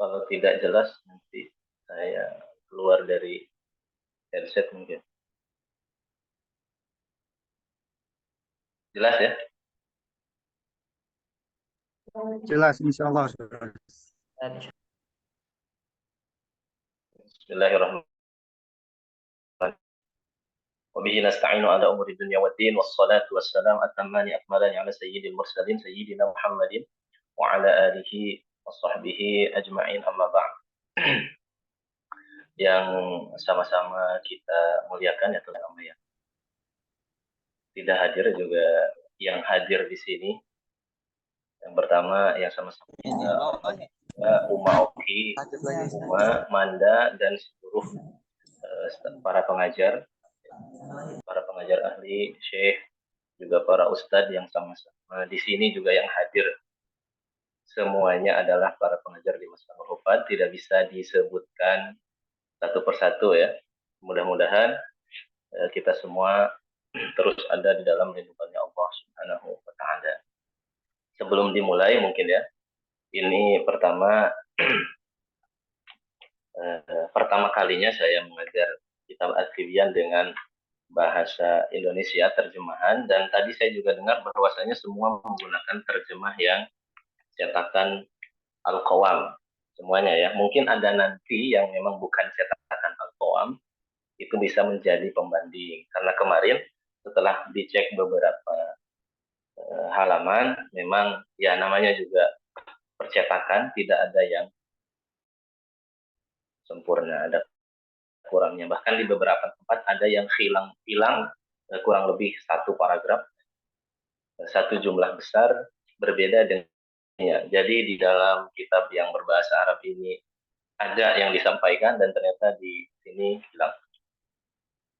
Kalau tidak jelas nanti saya keluar dari headset mungkin. Jelas ya? Jelas, insya Allah. Bismillahirrahmanirrahim. وبه نستعين على أمور الدنيا والدين والصلاة والسلام التمان أكملان على سيد المرسلين سيدنا محمد وعلى آله وصحبه أجمعين أما بعد. Yang sama-sama kita muliakan ya teman-teman ya. Tidak hadir juga yang hadir di sini. Yang pertama yang sama-sama kita Uma Oki, Uma, Manda, dan seluruh para pengajar ahli, syekh, juga para ustadz yang sama-sama di sini juga yang hadir. Semuanya adalah para pengajar di Masjidil Hufad, tidak bisa disebutkan satu persatu ya. Mudah-mudahan kita semua terus ada di dalam lindungannya Allah Subhanahu wa Ta'ala. Sebelum dimulai mungkin ya, ini pertama kalinya saya mengajar kitab At-Tibyan dengan bahasa Indonesia terjemahan, dan tadi saya juga dengar bahwasanya semua menggunakan terjemah yang cetakan Al-Qawam semuanya ya. Mungkin ada nanti yang memang bukan cetakan Al-Qawam, itu bisa menjadi pembanding, karena kemarin setelah dicek beberapa halaman memang ya namanya juga percetakan, tidak ada yang sempurna, ada kurangnya, bahkan di beberapa tempat ada yang hilang kurang lebih satu paragraf, satu jumlah besar berbeda dengan ya. Jadi di dalam kitab yang berbahasa Arab ini ada yang disampaikan dan ternyata di sini hilang.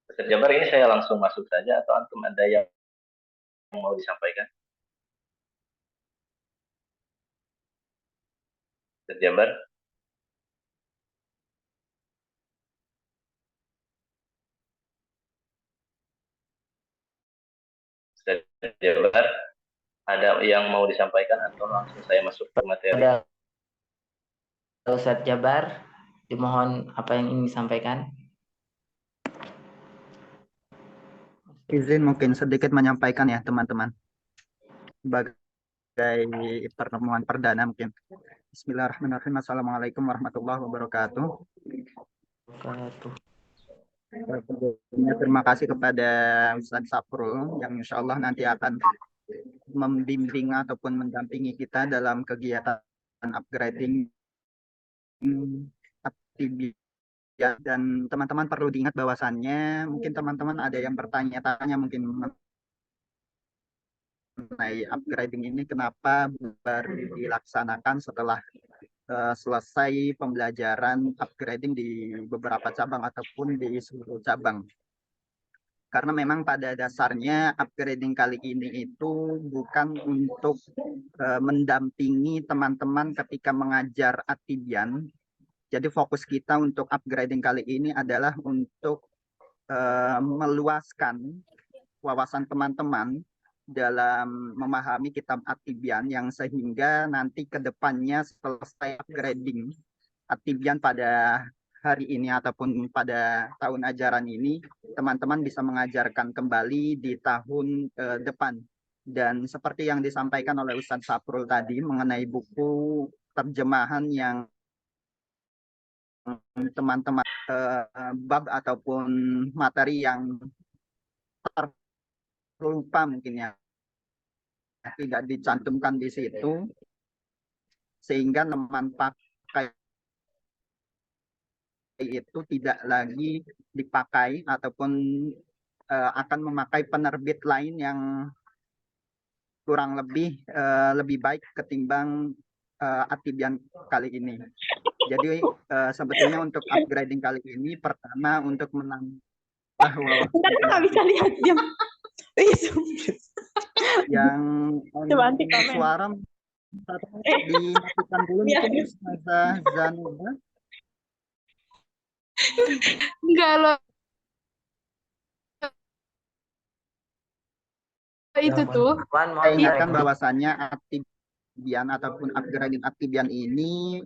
Ustaz Jabar, ini saya langsung masuk saja atau antum ada yang mau disampaikan? Ustaz Jabar? Ustaz Jabar, ada yang mau disampaikan atau langsung saya masuk ke materi? Ada Ustaz Jabar, dimohon apa yang ingin disampaikan. Izin mungkin sedikit menyampaikan ya teman-teman. Sebagai pertemuan perdana mungkin. Bismillahirrahmanirrahim. Assalamualaikum warahmatullahi wabarakatuh. Terima kasih kepada Ustaz Saprul yang insya Allah nanti akan membimbing ataupun mendampingi kita dalam kegiatan upgrading At-Tibyan. Dan teman-teman perlu diingat bahwasannya mungkin teman-teman ada yang bertanya-tanya mungkin mengenai upgrading ini kenapa baru dilaksanakan setelah selesai pembelajaran upgrading di beberapa cabang ataupun di seluruh cabang. Karena memang pada dasarnya upgrading kali ini itu bukan untuk mendampingi teman-teman ketika mengajar At-Tibyan. Jadi fokus kita untuk upgrading kali ini adalah untuk meluaskan wawasan teman-teman dalam memahami kitab At-Tibyan, yang sehingga nanti ke depannya selesai upgrading At-Tibyan pada hari ini ataupun pada tahun ajaran ini, teman-teman bisa mengajarkan kembali di tahun depan. Dan seperti yang disampaikan oleh Ustadz Saprul tadi mengenai buku terjemahan yang teman-teman bab ataupun materi yang terlupa mungkin ya tidak dicantumkan di situ, sehingga teman pakai itu tidak lagi dipakai ataupun akan memakai penerbit lain yang kurang lebih baik ketimbang At-Tibyan kali ini. Jadi sebetulnya untuk upgrading kali ini pertama untuk menambah nggak bisa lihat jam yang suara dimatikan dulu mungkin Ustazah Zanuba. Enggak loh. Itu tuh. Saya ingatkan bahwasannya At-Tibyan ataupun upgrading At-Tibyan ini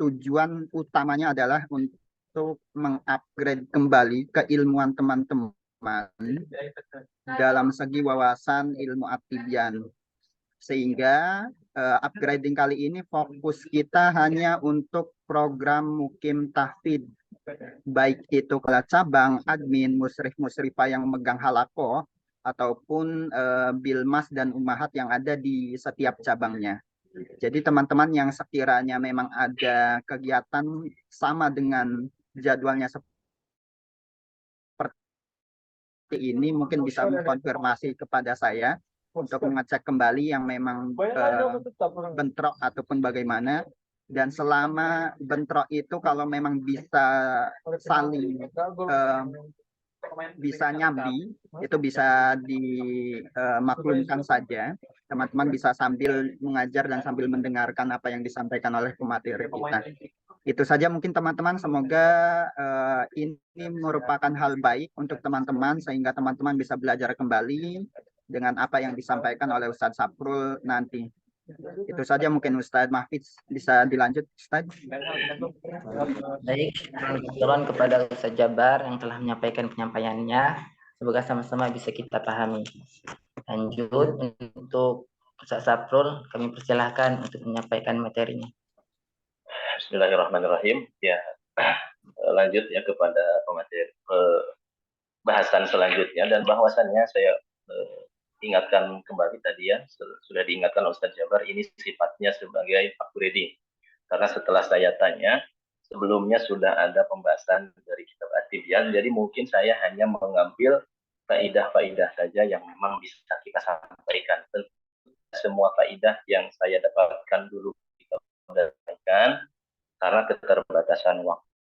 tujuan utamanya adalah untuk mengupgrade kembali keilmuan teman-teman dalam segi wawasan ilmu aktivian. Sehingga upgrading kali ini fokus kita hanya untuk program Mukim Tahfidz, baik itu kelas cabang, admin, musrif-musrifah yang memegang halako, ataupun bilmas dan umahat yang ada di setiap cabangnya. Jadi teman-teman yang sekiranya memang ada kegiatan sama dengan jadwalnya seperti ini, mungkin bisa mengkonfirmasi kepada saya untuk mengecek kembali yang memang bentrok ataupun bagaimana. Dan selama bentrok itu kalau memang bisa saling bisa nyambi, itu bisa dimaklumkan saja. Teman-teman bisa sambil mengajar dan sambil mendengarkan apa yang disampaikan oleh pemateri kita. Itu saja mungkin teman-teman, semoga ini merupakan hal baik untuk teman-teman sehingga teman-teman bisa belajar kembali dengan apa yang disampaikan oleh Ustadz Saprul nanti. Itu saja mungkin Ustadz Mahfidz, bisa dilanjut Ustadz. Baik, kebetulan kepada Ustadz Jabar yang telah menyampaikan penyampaiannya, semoga sama-sama bisa kita pahami. Lanjut untuk Ustadz Saprul, kami persilahkan untuk menyampaikan materinya. Bismillahirrahmanirrahim. Ya, lanjut ya kepada pemateri bahasan selanjutnya, dan bahwasannya saya ingatkan kembali tadi ya, sudah diingatkan Ustadz Jabar, ini sifatnya sebagai upgrading. Karena setelah saya tanya, sebelumnya sudah ada pembahasan dari kitab At-Tibyan, jadi mungkin saya hanya mengambil faidah-faidah saja yang memang bisa kita sampaikan. Tentu semua faidah yang saya dapatkan dulu kita sampaikan, karena keterbatasan waktu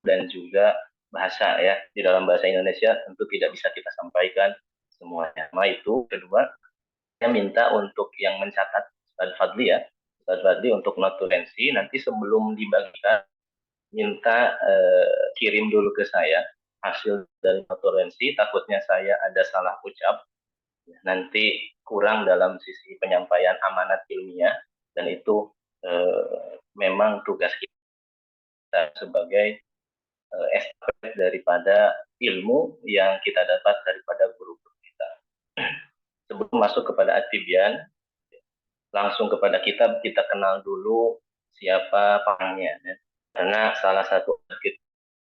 dan juga bahasa ya, di dalam bahasa Indonesia tentu tidak bisa kita sampaikan semuanya. Nah itu kedua, saya minta untuk yang mencatat Ustadz Fadli ya, Ustadz Fadli untuk notulensi nanti sebelum dibagikan minta kirim dulu ke saya hasil dari notulensi, takutnya saya ada salah ucap nanti kurang dalam sisi penyampaian amanat ilmiah, dan itu memang tugas kita sebagai estafet daripada ilmu yang kita dapat daripada guru-guru kita. Sebelum masuk kepada At-Tibyan, langsung kepada kitab, kita kenal dulu siapa pangnya. Ya. Karena salah satu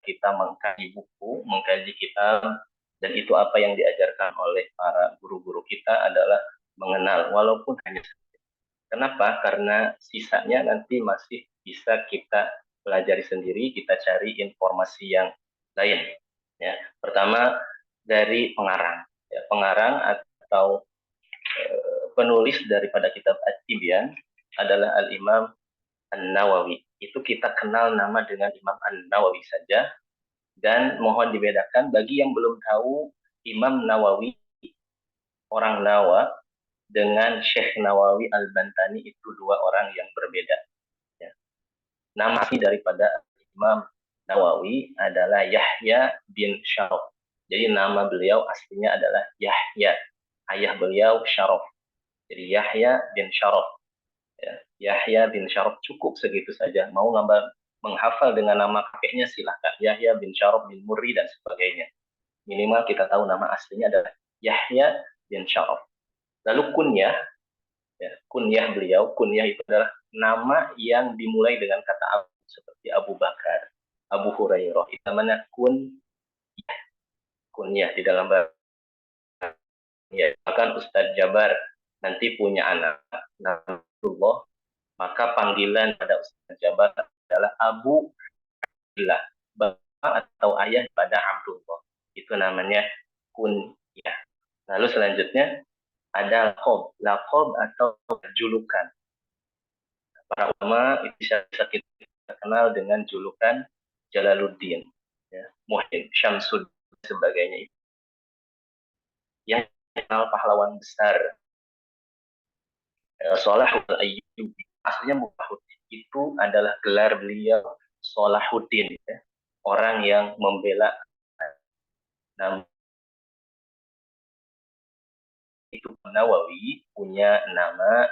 kita mengkaji buku, mengkaji kitab, dan itu apa yang diajarkan oleh para guru-guru kita adalah mengenal, walaupun hanya sedikit. Kenapa? Karena sisanya nanti masih bisa kita pelajari sendiri, kita cari informasi yang lain. Ya. Pertama dari pengarang. Ya, pengarang atau penulis daripada kitab At-Tibyan adalah Al-Imam An-Nawawi. Itu kita kenal nama dengan Imam An-Nawawi saja. Dan mohon dibedakan bagi yang belum tahu, Imam Nawawi, orang Nawa, dengan Syekh Nawawi Al-Bantani itu dua orang yang berbeda. Ya. Nama daripada Imam Nawawi adalah Yahya bin Syaraf. Jadi nama beliau aslinya adalah Yahya. Ayah beliau Syaraf. Jadi Yahya bin Syaraf. Ya. Yahya bin Syaraf, cukup segitu saja. Mau menghafal dengan nama kakeknya silahkan. Yahya bin Syaraf bin Murri dan sebagainya. Minimal kita tahu nama aslinya adalah Yahya bin Syaraf. Lalu kunyah, ya, kunyah beliau, kunyah itu adalah nama yang dimulai dengan kata Abu, seperti Abu Bakar, Abu Hurairah. Itu namanya kunyah di dalam bahasa. Ya, bahkan Ustadz Jabar nanti punya anak, Abdullah, maka panggilan pada Ustadz Jabar adalah Abu Abdullah, bapak atau ayah pada Abdullah. Itu namanya kunyah. Lalu selanjutnya ada lakob atau julukan. Para ulama itu bisa kita kenal dengan julukan Jalaluddin, ya, Muhyiddin, Syamsuddin, sebagainya. Yang kenal pahlawan besar, Shalahul Ayyubi, aslinya Muhammad, itu adalah gelar beliau Shalahuddin, ya, orang yang membela. Nah, itu Nawawi punya nama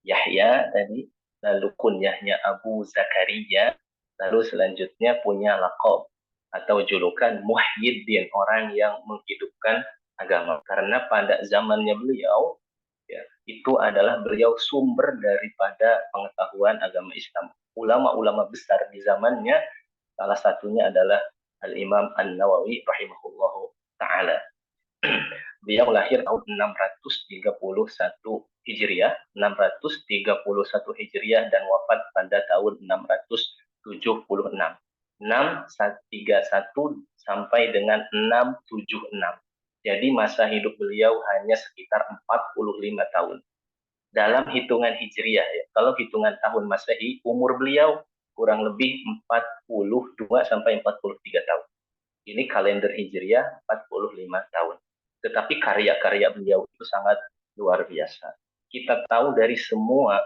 Yahya tadi, lalu kunyahnya Abu Zakaria, lalu selanjutnya punya laqab atau julukan Muhyiddin, orang yang menghidupkan agama. Karena pada zamannya beliau, ya, itu adalah beliau sumber daripada pengetahuan agama Islam. Ulama-ulama besar di zamannya, salah satunya adalah Al-Imam An-Nawawi rahimahullahu ta'ala. Beliau lahir tahun 631 Hijriah, 631 Hijriah dan wafat pada tahun 676. 631 sampai dengan 676. Jadi masa hidup beliau hanya sekitar 45 tahun. Dalam hitungan Hijriah, ya, kalau hitungan tahun Masehi, umur beliau kurang lebih 42 sampai 43 tahun. Ini kalender Hijriah 45 tahun. Tetapi karya-karya beliau itu sangat luar biasa. Kita tahu dari semua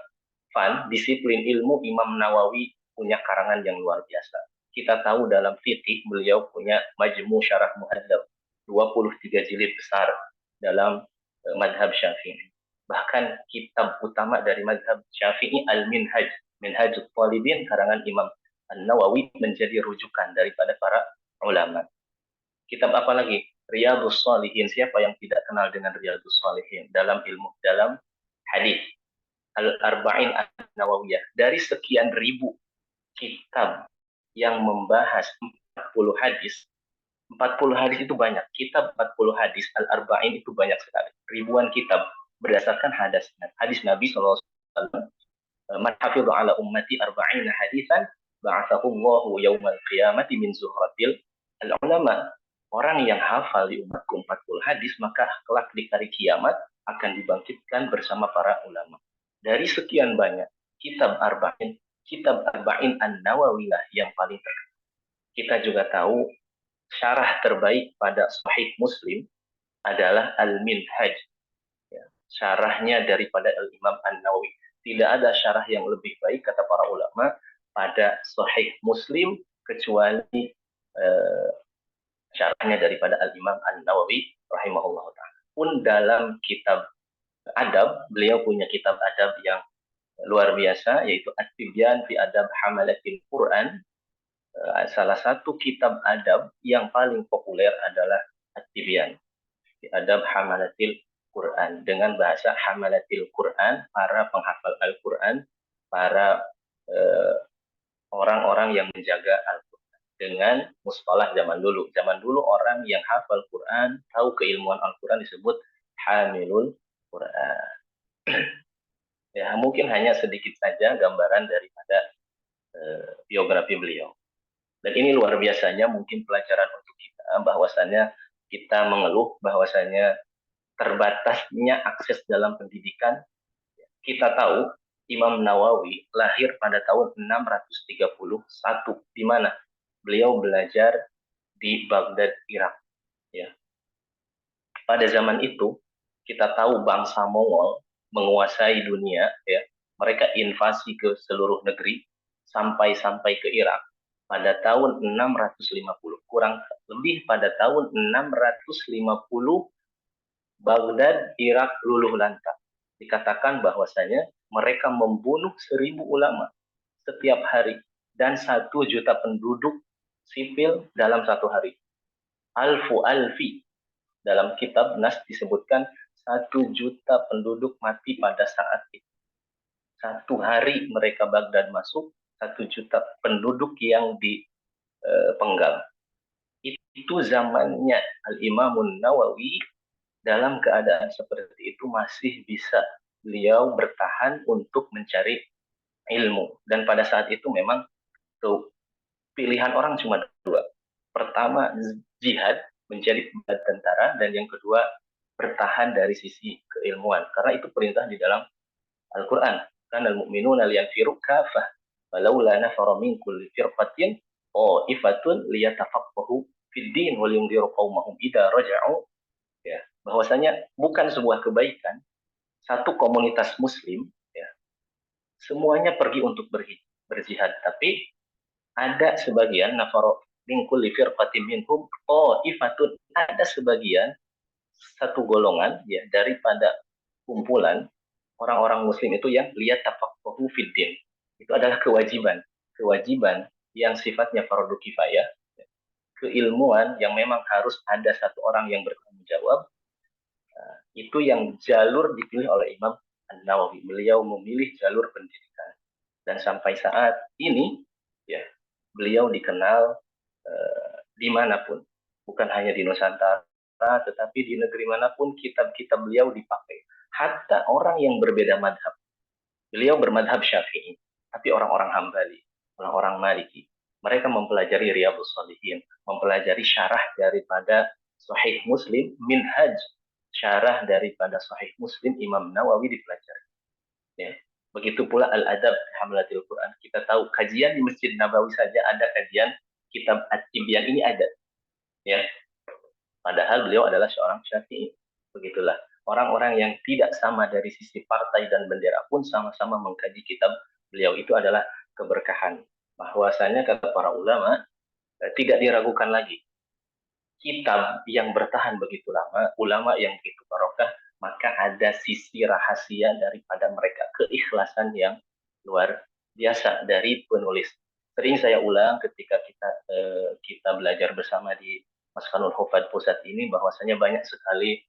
disiplin ilmu, Imam Nawawi punya karangan yang luar biasa. Kita tahu dalam fikih beliau punya Majmu' Syarah Muhadzab, 23 jilid besar dalam madhab Syafi'i. Bahkan kitab utama dari madhab Syafi'i Al-Minhaj, Minhajut Talibin, karangan Imam An-Nawawi, menjadi rujukan daripada para ulama. Kitab apa lagi? Riyadhus Shalihin. Siapa yang tidak kenal dengan Riyadhus Shalihin dalam ilmu, dalam hadis? Al-Arba'in An-Nawawiyah. Dari sekian ribu kitab yang membahas 40 hadis, 40 hadis itu banyak. Kitab 40 hadis, Al-Arba'in itu banyak sekali. Ribuan kitab berdasarkan hadis Nabi SAW. Man hafidha ala ummati arba'ina hadisan ba'athahu Allahu yawmal qiyamati min zuhratil al-ulama. Orang yang hafal di umatku 40 hadis, maka kelak di hari kiamat akan dibangkitkan bersama para ulama. Dari sekian banyak kitab Arba'in An-Nawawiyah yang paling terkenal. Kita juga tahu syarah terbaik pada Sahih Muslim adalah Al-Minhaj. Ya, syarahnya daripada Al-Imam An-Nawawi. Tidak ada syarah yang lebih baik, kata para ulama, pada Sahih Muslim kecuali syarahnya daripada Al-Imam An-Nawawi rahimahullah ta'ala. Pun dalam kitab adab, beliau punya kitab adab yang luar biasa, yaitu At-Tibyan fi Adab Hamalatil Quran. Salah satu kitab adab yang paling populer adalah At-Tibyan fi Adab Hamalatil Quran, dengan bahasa Hamalatil Quran, para penghafal Al-Quran, para orang-orang yang menjaga Al-Quran, dengan mustalah zaman dulu. Zaman dulu orang yang hafal Quran, tahu keilmuan Al-Quran, disebut hamilul Quran. Ya, mungkin hanya sedikit saja gambaran daripada biografi beliau. Dan ini luar biasanya mungkin pelajaran untuk kita, bahwasannya kita mengeluh bahwasannya terbatasnya akses dalam pendidikan. Kita tahu Imam Nawawi lahir pada tahun 631. Di mana? Beliau belajar di Baghdad, Irak. Ya. Pada zaman itu, kita tahu bangsa Mongol menguasai dunia. Ya. Mereka invasi ke seluruh negeri, sampai ke Irak. Pada tahun 650, kurang lebih pada tahun 650, Baghdad, Irak luluh lantak. Dikatakan bahwasanya mereka membunuh 1.000 ulama setiap hari dan 1 juta penduduk sipil dalam 1 hari. Alfi. Dalam kitab Nas disebutkan 1 juta penduduk mati pada saat itu. 1 hari mereka Baghdad masuk, 1 juta penduduk yang dipenggal. Itu zamannya Al-Imamun Nawawi. Dalam keadaan seperti itu masih bisa beliau bertahan untuk mencari ilmu. Dan pada saat itu memang tuh, pilihan orang cuma 2. Pertama, jihad, menjadi tentara, dan yang kedua, bertahan dari sisi keilmuan. Karena itu perintah di dalam Al-Quran. Kana al-mu'minuna liyanfiru kafah, walaula nafara min kulli firqatin ta'ifatun liyatafaqahu fid din wa liyunziru qaumahum idza raja'u. Ya, bahwasanya bukan sebuah kebaikan satu komunitas muslim, ya, semuanya pergi untuk berjihad, tapi ada sebagian nafaro min kulli firqatin minhum ta'ifatun, ada sebagian, satu golongan, ya, daripada kumpulan orang-orang muslim itu yang liyatafaqahu fid din, itu adalah kewajiban yang sifatnya fardu kifayah, keilmuan yang memang harus ada satu orang yang bertanggung jawab. Itu yang jalur dipilih oleh Imam An-Nawawi. Beliau memilih jalur pendidikan, dan sampai saat ini ya beliau dikenal dimanapun, bukan hanya di Nusantara, tetapi di negeri manapun kitab-kitab beliau dipakai. Hatta orang yang berbeda madhab, beliau bermadhab Syafi'i, tapi orang-orang Hambali, orang-orang Maliki, mereka mempelajari Riyadhus Shalihin, mempelajari syarah daripada Sahih Muslim, Minhaj, syarah daripada Sahih Muslim Imam Nawawi dipelajari. Ya. Begitu pula Al-Adab Hamlatil Quran. Kita tahu kajian di Masjid Nabawi saja ada kajian kitab At-Tibyan ini ada. Ya. Padahal beliau adalah seorang Syafi'i. Begitulah. Orang-orang yang tidak sama dari sisi partai dan bendera pun sama-sama mengkaji kitab beliau. Itu adalah keberkahan. Bahwasanya kata para ulama, tidak diragukan lagi. Kitab yang bertahan begitu lama, ulama yang begitu barokah, maka ada sisi rahasia daripada mereka, keikhlasan yang luar biasa dari penulis. Sering saya ulang ketika kita belajar bersama di Maskanul Hufad Pusat ini, bahwasanya banyak sekali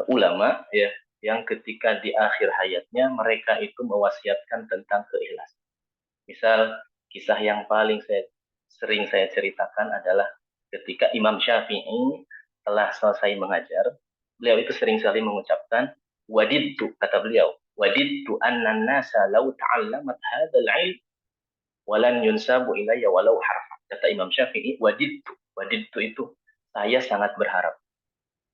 ulama ya yang ketika di akhir hayatnya mereka itu mewasiatkan tentang keikhlasan. Misal kisah yang paling sering saya ceritakan adalah ketika Imam Syafi'i telah selesai mengajar, beliau itu sering sekali mengucapkan wadidtu, kata beliau, wadidtu anna nasa law ta'allamat hadzal ilm walan yunsabu ilayya walau harfa. Kata Imam Syafi'i, wadidtu itu saya sangat berharap.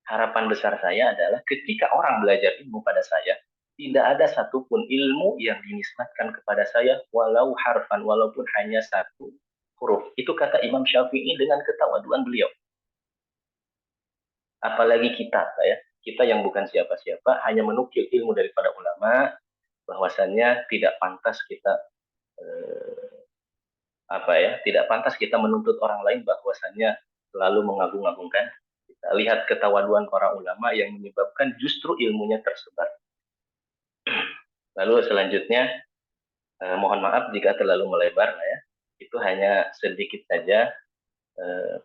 Harapan besar saya adalah ketika orang belajar ilmu pada saya, tidak ada satupun ilmu yang dinisbatkan kepada saya walau harfan, walaupun hanya satu huruf. Itu kata Imam Syafi'i dengan ketawaduan beliau. Apalagi kita ya, kita yang bukan siapa-siapa, hanya menukil ilmu daripada ulama, bahwasannya tidak pantas kita tidak pantas kita menuntut orang lain bahwasannya selalu mengagung-agungkan. Kita lihat ketawaduan para ulama yang menyebabkan justru ilmunya tersebar. Lalu selanjutnya, mohon maaf jika terlalu melebar lah ya. Itu hanya sedikit saja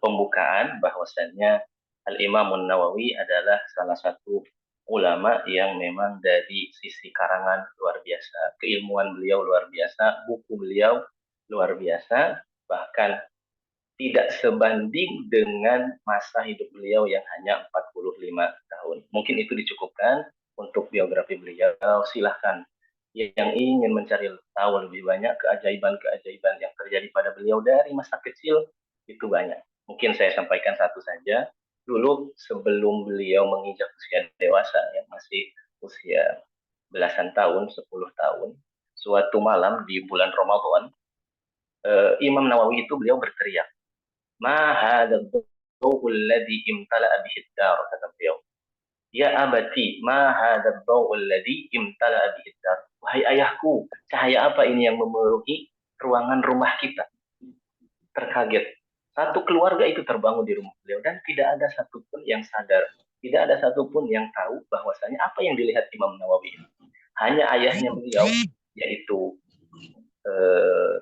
pembukaan bahwasannya Al-Imam An-Nawawi adalah salah satu ulama yang memang dari sisi karangan luar biasa, keilmuan beliau luar biasa, buku beliau luar biasa, bahkan tidak sebanding dengan masa hidup beliau yang hanya 45 tahun. Mungkin itu dicukupkan untuk biografi beliau. Silahkan yang ingin mencari tahu lebih banyak keajaiban-keajaiban yang terjadi pada beliau dari masa kecil, itu banyak. Mungkin saya sampaikan satu saja. Dulu sebelum beliau menginjak usia dewasa, yang masih usia belasan tahun, 10 tahun, suatu malam di bulan Ramadan, Imam Nawawi itu beliau berteriak, "Ma hadzal dhaw'ul ladzi imtala'a bihi ad-dar", kata beliau. "Ya abati, ma hadzal dhaw'ul ladzi imtala'a bihi ad-dar". Wahai ayahku, cahaya apa ini yang memenuhi ruangan rumah kita? Terkaget. Satu keluarga itu terbangun di rumah beliau dan tidak ada satupun yang sadar, tidak ada satupun yang tahu bahwasanya apa yang dilihat Imam Nawawi. Hanya ayahnya beliau, yaitu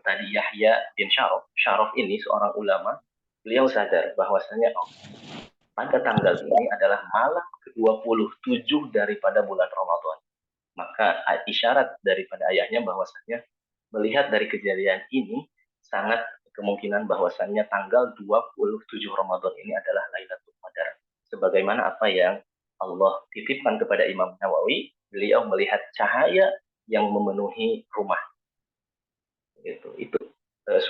tadi Yahya bin Syaraf ini seorang ulama, beliau sadar bahwasanya pada tanggal ini adalah malam ke-27 daripada bulan Ramadan. Maka isyarat daripada ayahnya bahwasanya melihat dari kejadian ini sangat kemungkinan bahwasannya tanggal 27 Ramadan ini adalah Lailatul Qadar. Sebagaimana apa yang Allah titipkan kepada Imam Nawawi, beliau melihat cahaya yang memenuhi rumah. Itu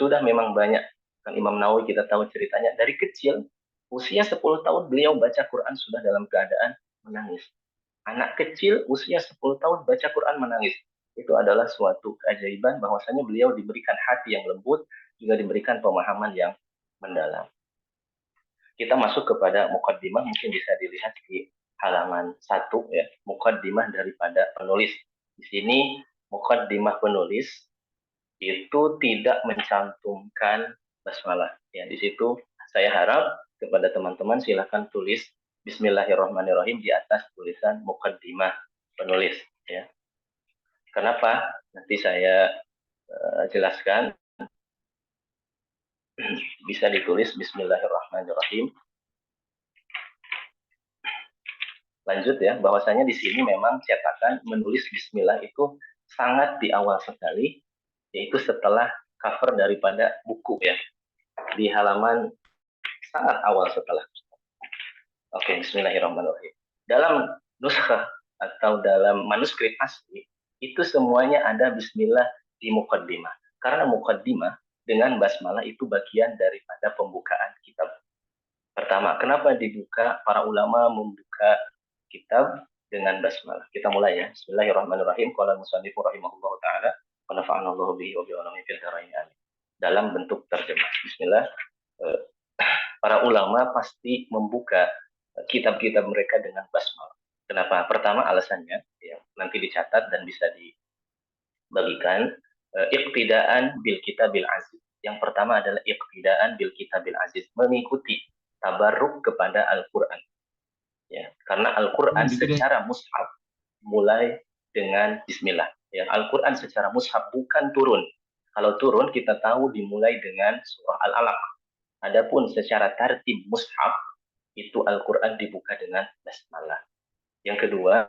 sudah memang banyak. Kan Imam Nawawi kita tahu ceritanya dari kecil, usia 10 tahun beliau baca Quran sudah dalam keadaan menangis. Anak kecil usia 10 tahun baca Quran menangis. Itu adalah suatu keajaiban bahwasanya beliau diberikan hati yang lembut, juga diberikan pemahaman yang mendalam. Kita masuk kepada muqaddimah, mungkin bisa dilihat di halaman 1 ya, muqaddimah daripada penulis. Di sini muqaddimah penulis itu tidak mencantumkan basmalah. Ya, di situ saya harap kepada teman-teman silakan tulis Bismillahirrahmanirrahim di atas tulisan muqaddimah penulis. Ya. Kenapa? Nanti saya jelaskan, bisa ditulis Bismillahirrahmanirrahim. Lanjut ya, bahwasanya di sini memang cetakan menulis Bismillah itu sangat di awal sekali, yaitu setelah cover daripada buku ya, di halaman sangat awal setelah. Oke, Bismillahirrahmanirrahim. Dalam nuskah atau dalam manuskrip asli, itu semuanya ada Bismillah di muqaddimah. Karena muqaddimah dengan basmalah itu bagian daripada pembukaan kitab. Pertama, kenapa dibuka? Para ulama membuka kitab dengan basmalah. Kita mulai ya. Bismillahirrahmanirrahim. Qala al-musannifu rahimahullahu taala wa nafa'ana Allahu bihi wa bi ulamihi fil dharain amin. Dalam bentuk terjemah. Bismillah. Para ulama pasti membuka kitab-kitab mereka dengan basmalah. Kenapa? Pertama alasannya ya, nanti dicatat dan bisa dibagikan. Iqtidaan bil kitabil aziz. Yang pertama adalah iqtidaan bil kitabil aziz, mengikuti tabarruk kepada Al-Qur'an. Ya, karena Al-Qur'an secara mushaf mulai dengan bismillah. Ya, Al-Qur'an secara mushaf bukan turun. Kalau turun kita tahu dimulai dengan surah Al-Alaq. Adapun secara tartib mushaf itu Al-Qur'an dibuka dengan basmalah. Yang kedua,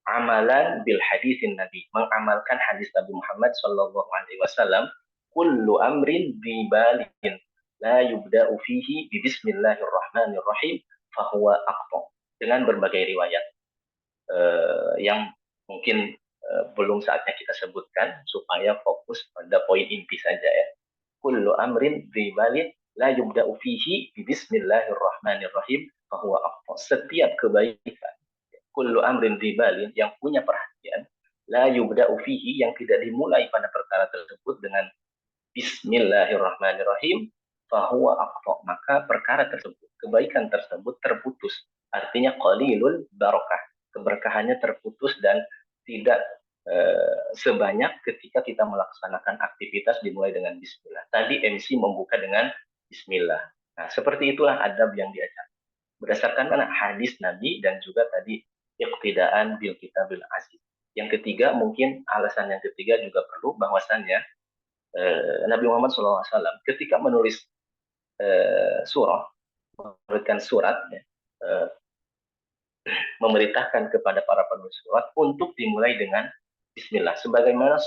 amalan bil hadisin Nabi, mengamalkan hadis Nabi Muhammad sallallahu alaihi wasallam, kullu amrin bi balin la yubda'u fihi bi bismillahirrahmanirrahim fahuwa aqta, dengan berbagai riwayat yang mungkin belum saatnya kita sebutkan supaya fokus pada poin inti saja ya. Kullu amrin bi balin la yubda'u fihi bi bismillahirrahmanirrahim fahuwa aqta. Setiap kebaikan, kullu amrin dibalin, yang punya perhatian, la yubda'u fihi, yang tidak dimulai pada perkara tersebut dengan bismillahirrahmanirrahim, fahuwa aqta, maka perkara tersebut, kebaikan tersebut terputus. Artinya qalilul barakah, keberkahannya terputus dan tidak sebanyak ketika kita melaksanakan aktivitas dimulai dengan bismillah. Tadi MC membuka dengan bismillah. Nah, seperti itulah adab yang diajarkan. Berdasarkan mana? Hadis Nabi dan juga tadi iqtidaan bil kitabil aziz. Yang ketiga, mungkin alasan yang ketiga juga perlu, bahwasannya Nabi Muhammad SAW ketika menulis surah, memberikan surat, memerintahkan kepada para penulis surat untuk dimulai dengan bismillah. Sebagaimana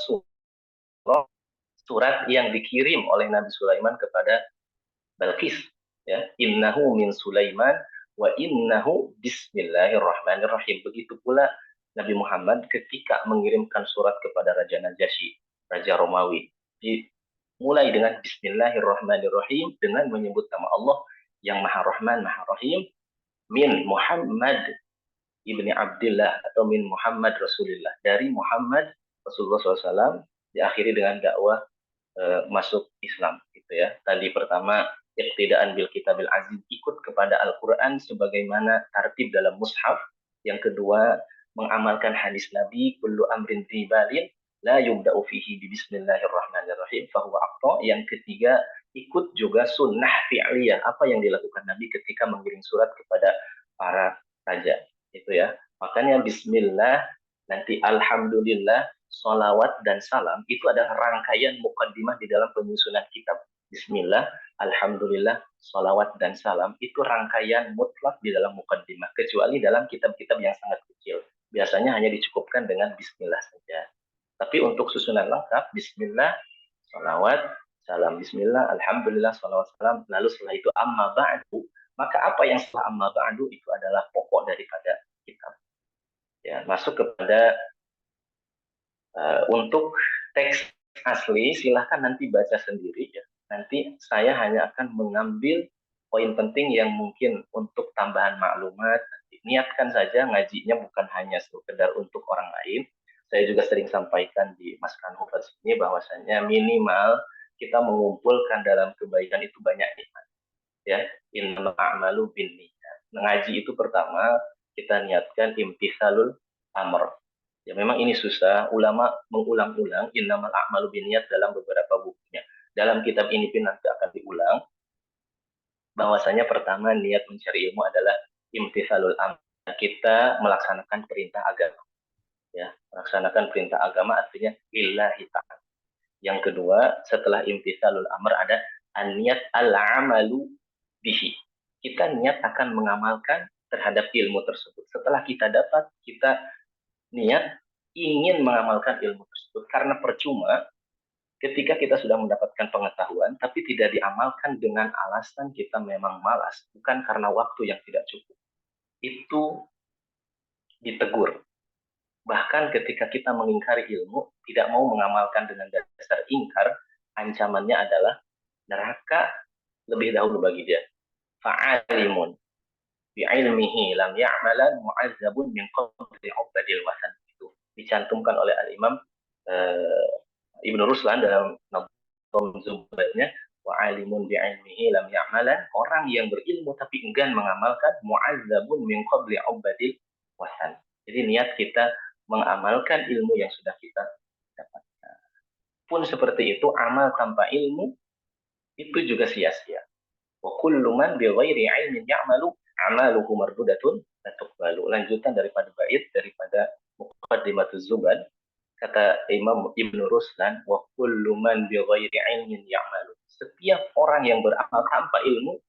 surat yang dikirim oleh Nabi Sulaiman kepada Balqis. Ya, innahu min Sulaiman wa innahu bismillahirrahmanirrahim. Begitu pula Nabi Muhammad ketika mengirimkan surat kepada Raja Najasyi, Raja Romawi, dimulai dengan bismillahirrahmanirrahim, dengan menyebut nama Allah yang Maha Rahman, Maha Rahim, min Muhammad ibni Abdillah, atau min Muhammad Rasulullah, dari Muhammad Rasulullah SAW, diakhiri dengan dakwah masuk Islam gitu ya. Tadi pertama iqtidaan bil kitabil aziz, ikut kepada Al-Qur'an sebagaimana tertib dalam mushaf. Yang kedua, mengamalkan hadis Nabi, kullu amrin tibalin la yubda'u fihi bi bismillahirrahmanirrahim fahuwa aqta. Yang ketiga, ikut juga sunnah fi'liyah, apa yang dilakukan Nabi ketika mengirim surat kepada para raja itu ya. Makanya bismillah, nanti alhamdulillah, sholawat dan salam itu adalah rangkaian mukaddimah di dalam penyusunan kitab. Bismillah, alhamdulillah, sholawat dan salam itu rangkaian mutlak di dalam mukaddimah, kecuali dalam kitab-kitab yang sangat kecil. Biasanya hanya dicukupkan dengan bismillah saja. Tapi untuk susunan lengkap, bismillah, sholawat, salam, bismillah, alhamdulillah, sholawat, salam, lalu setelah itu amma ba'du. Maka apa yang setelah amma ba'du itu adalah pokok daripada kitab. Ya, masuk kepada untuk teks asli, silahkan nanti baca sendiri ya. Nanti saya hanya akan mengambil poin penting yang mungkin untuk tambahan maklumat. Niatkan saja ngajinya bukan hanya sekedar untuk orang lain. Saya juga sering sampaikan di Mas Kanhufat ini bahwasanya minimal kita mengumpulkan dalam kebaikan itu banyak nikmat. Ya, innamal a'malu binniyat. Ngaji itu pertama kita niatkan imtithalul amr. Ya memang ini susah, ulama mengulang-ulang innamal a'malu binniyat dalam beberapa bukunya. Dalam kitab ini pun nanti akan diulang bahwasanya pertama niat mencari ilmu adalah imtithalul amr. Kita melaksanakan perintah agama. Ya, melaksanakan perintah agama artinya lillahi ta'ala. Yang kedua, setelah imtithalul amr ada an-niyat al-amalu bihi. Kita niat akan mengamalkan terhadap ilmu tersebut. Setelah kita dapat, kita niat ingin mengamalkan ilmu tersebut. Karena percuma ketika kita sudah mendapatkan pengetahuan, tapi tidak diamalkan dengan alasan kita memang malas, bukan karena waktu yang tidak cukup. Itu ditegur. Bahkan ketika kita mengingkari ilmu, tidak mau mengamalkan dengan dasar ingkar, ancamannya adalah neraka lebih dahulu bagi dia. Fa'alimun bi'ilmihi lam ya'malan mu'azzabun min qabli ubadil wasan. Itu dicantumkan oleh Al-Imam Ibnu Ruslan dalam Nazm Zubatnya, wa'alimun bi'ilmihi lam ya'malan, orang yang berilmu tapi enggan mengamalkan, mu'azzabun min qabli ubadil wasan. Jadi niat kita mengamalkan ilmu yang sudah kita dapatkan. Pun seperti itu, amal tanpa ilmu itu juga sia-sia. Wa kullu man bi ghairi ilmin ya'malu amaluhu mardudatun la tuqbalu. Lanjutan daripada bait daripada Muqaddimatuz Zubad, kata Imam Ibnu Ruslan, wa kullu man bi ghairi ilmin ya'malu. Setiap orang yang beramal tanpa ilmu,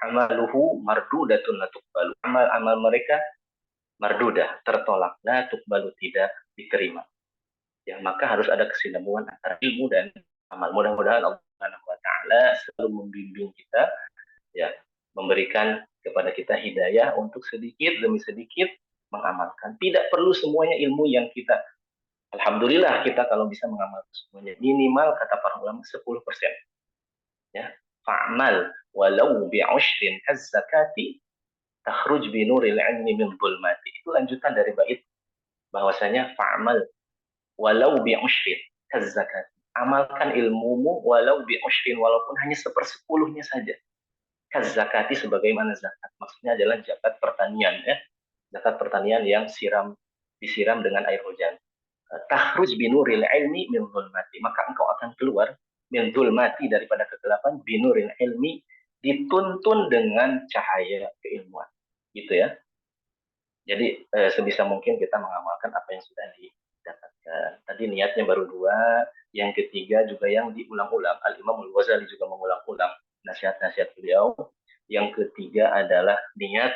amaluhu mardudatun la tuqbalu. Amal-amal mereka mardudah, tertolak, la tuqbalu, tidak diterima. Ya, maka harus ada kesinambungan antara ilmu dan amal. Mudah-mudahan Allah Subhanahu wa taala selalu membimbing kita, ya, memberikan kepada kita hidayah untuk sedikit demi sedikit mengamalkan. Tidak perlu semuanya ilmu yang kita, alhamdulillah kita kalau bisa mengamalkan semuanya. Minimal kata para ulama 10%. Ya, fa'mal walau bi'ushrin kaz-zakati takhruj bi nuril ilmi min dhulmati. Itu lanjutan dari bait bahwasanya fa'mal walau bi ushrin kaz-zakat. Amalkan ilmumu walau bi ushrin, walaupun hanya 1/10-nya saja. Kaz-zakati sebagaimana zakat. Maksudnya adalah zakat pertanian, ya. Zakat pertanian yang disiram dengan air hujan. Takhruj bi nuril ilmi min dhulmati. Maka engkau akan keluar min dhulmati, daripada kegelapan, bi nuril ilmi, dituntun dengan cahaya keilmuan. Gitu ya. Jadi sebisa mungkin kita mengamalkan apa yang sudah didapatkan. Tadi niatnya baru 2, yang ketiga juga yang diulang-ulang. Al-Imam Al-Ghazali juga mengulang-ulang nasihat-nasihat beliau. Yang ketiga adalah niat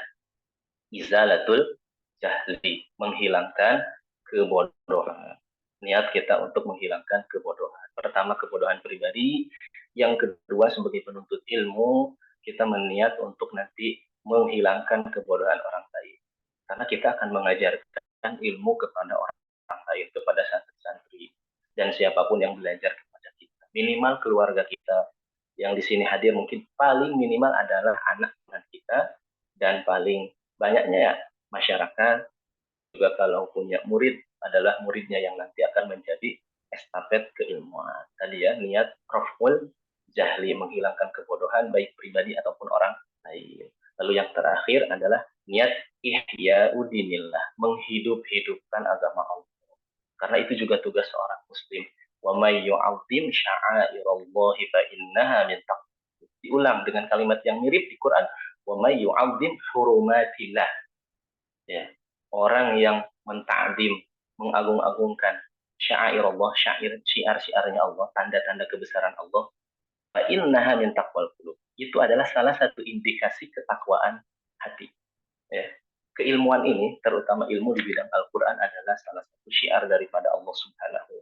izalatul jahli, menghilangkan kebodohan. Niat kita untuk menghilangkan kebodohan. Pertama, kebodohan pribadi. Yang kedua, sebagai penuntut ilmu, kita meniat untuk nanti menghilangkan kebodohan orang lain. Karena kita akan mengajarkan ilmu kepada orang lain, kepada santri-santri, dan siapapun yang belajar kepada kita. Minimal keluarga kita yang di sini hadir, mungkin paling minimal adalah anak-anak kita, dan paling banyaknya ya masyarakat. Juga kalau punya murid, adalah muridnya yang nanti akan menjadi estafet keilmuan. Tadi ya, niat raf'ul jahli, menghilangkan kebodohan baik pribadi ataupun orang lain. Lalu yang terakhir adalah niat ihya'udinillah, menghidup-hidupkan agama Allah. Karena itu juga tugas seorang muslim. Wa may yu'azzim sya'airallahi fa innaha min taqwa. Diulang dengan kalimat yang mirip di Quran, wa may yu'azzim hurumatillah. Ya, orang yang mentakdim, mengagung-agungkan sya'airallah, syiar-syiarnya Allah, tanda-tanda kebesaran Allah, fa innaha min taqwal qulub. Itu adalah salah satu indikasi ketakwaan hati. Ya. Keilmuan ini, terutama ilmu di bidang Al-Quran, adalah salah satu syiar daripada Allah Subhanahu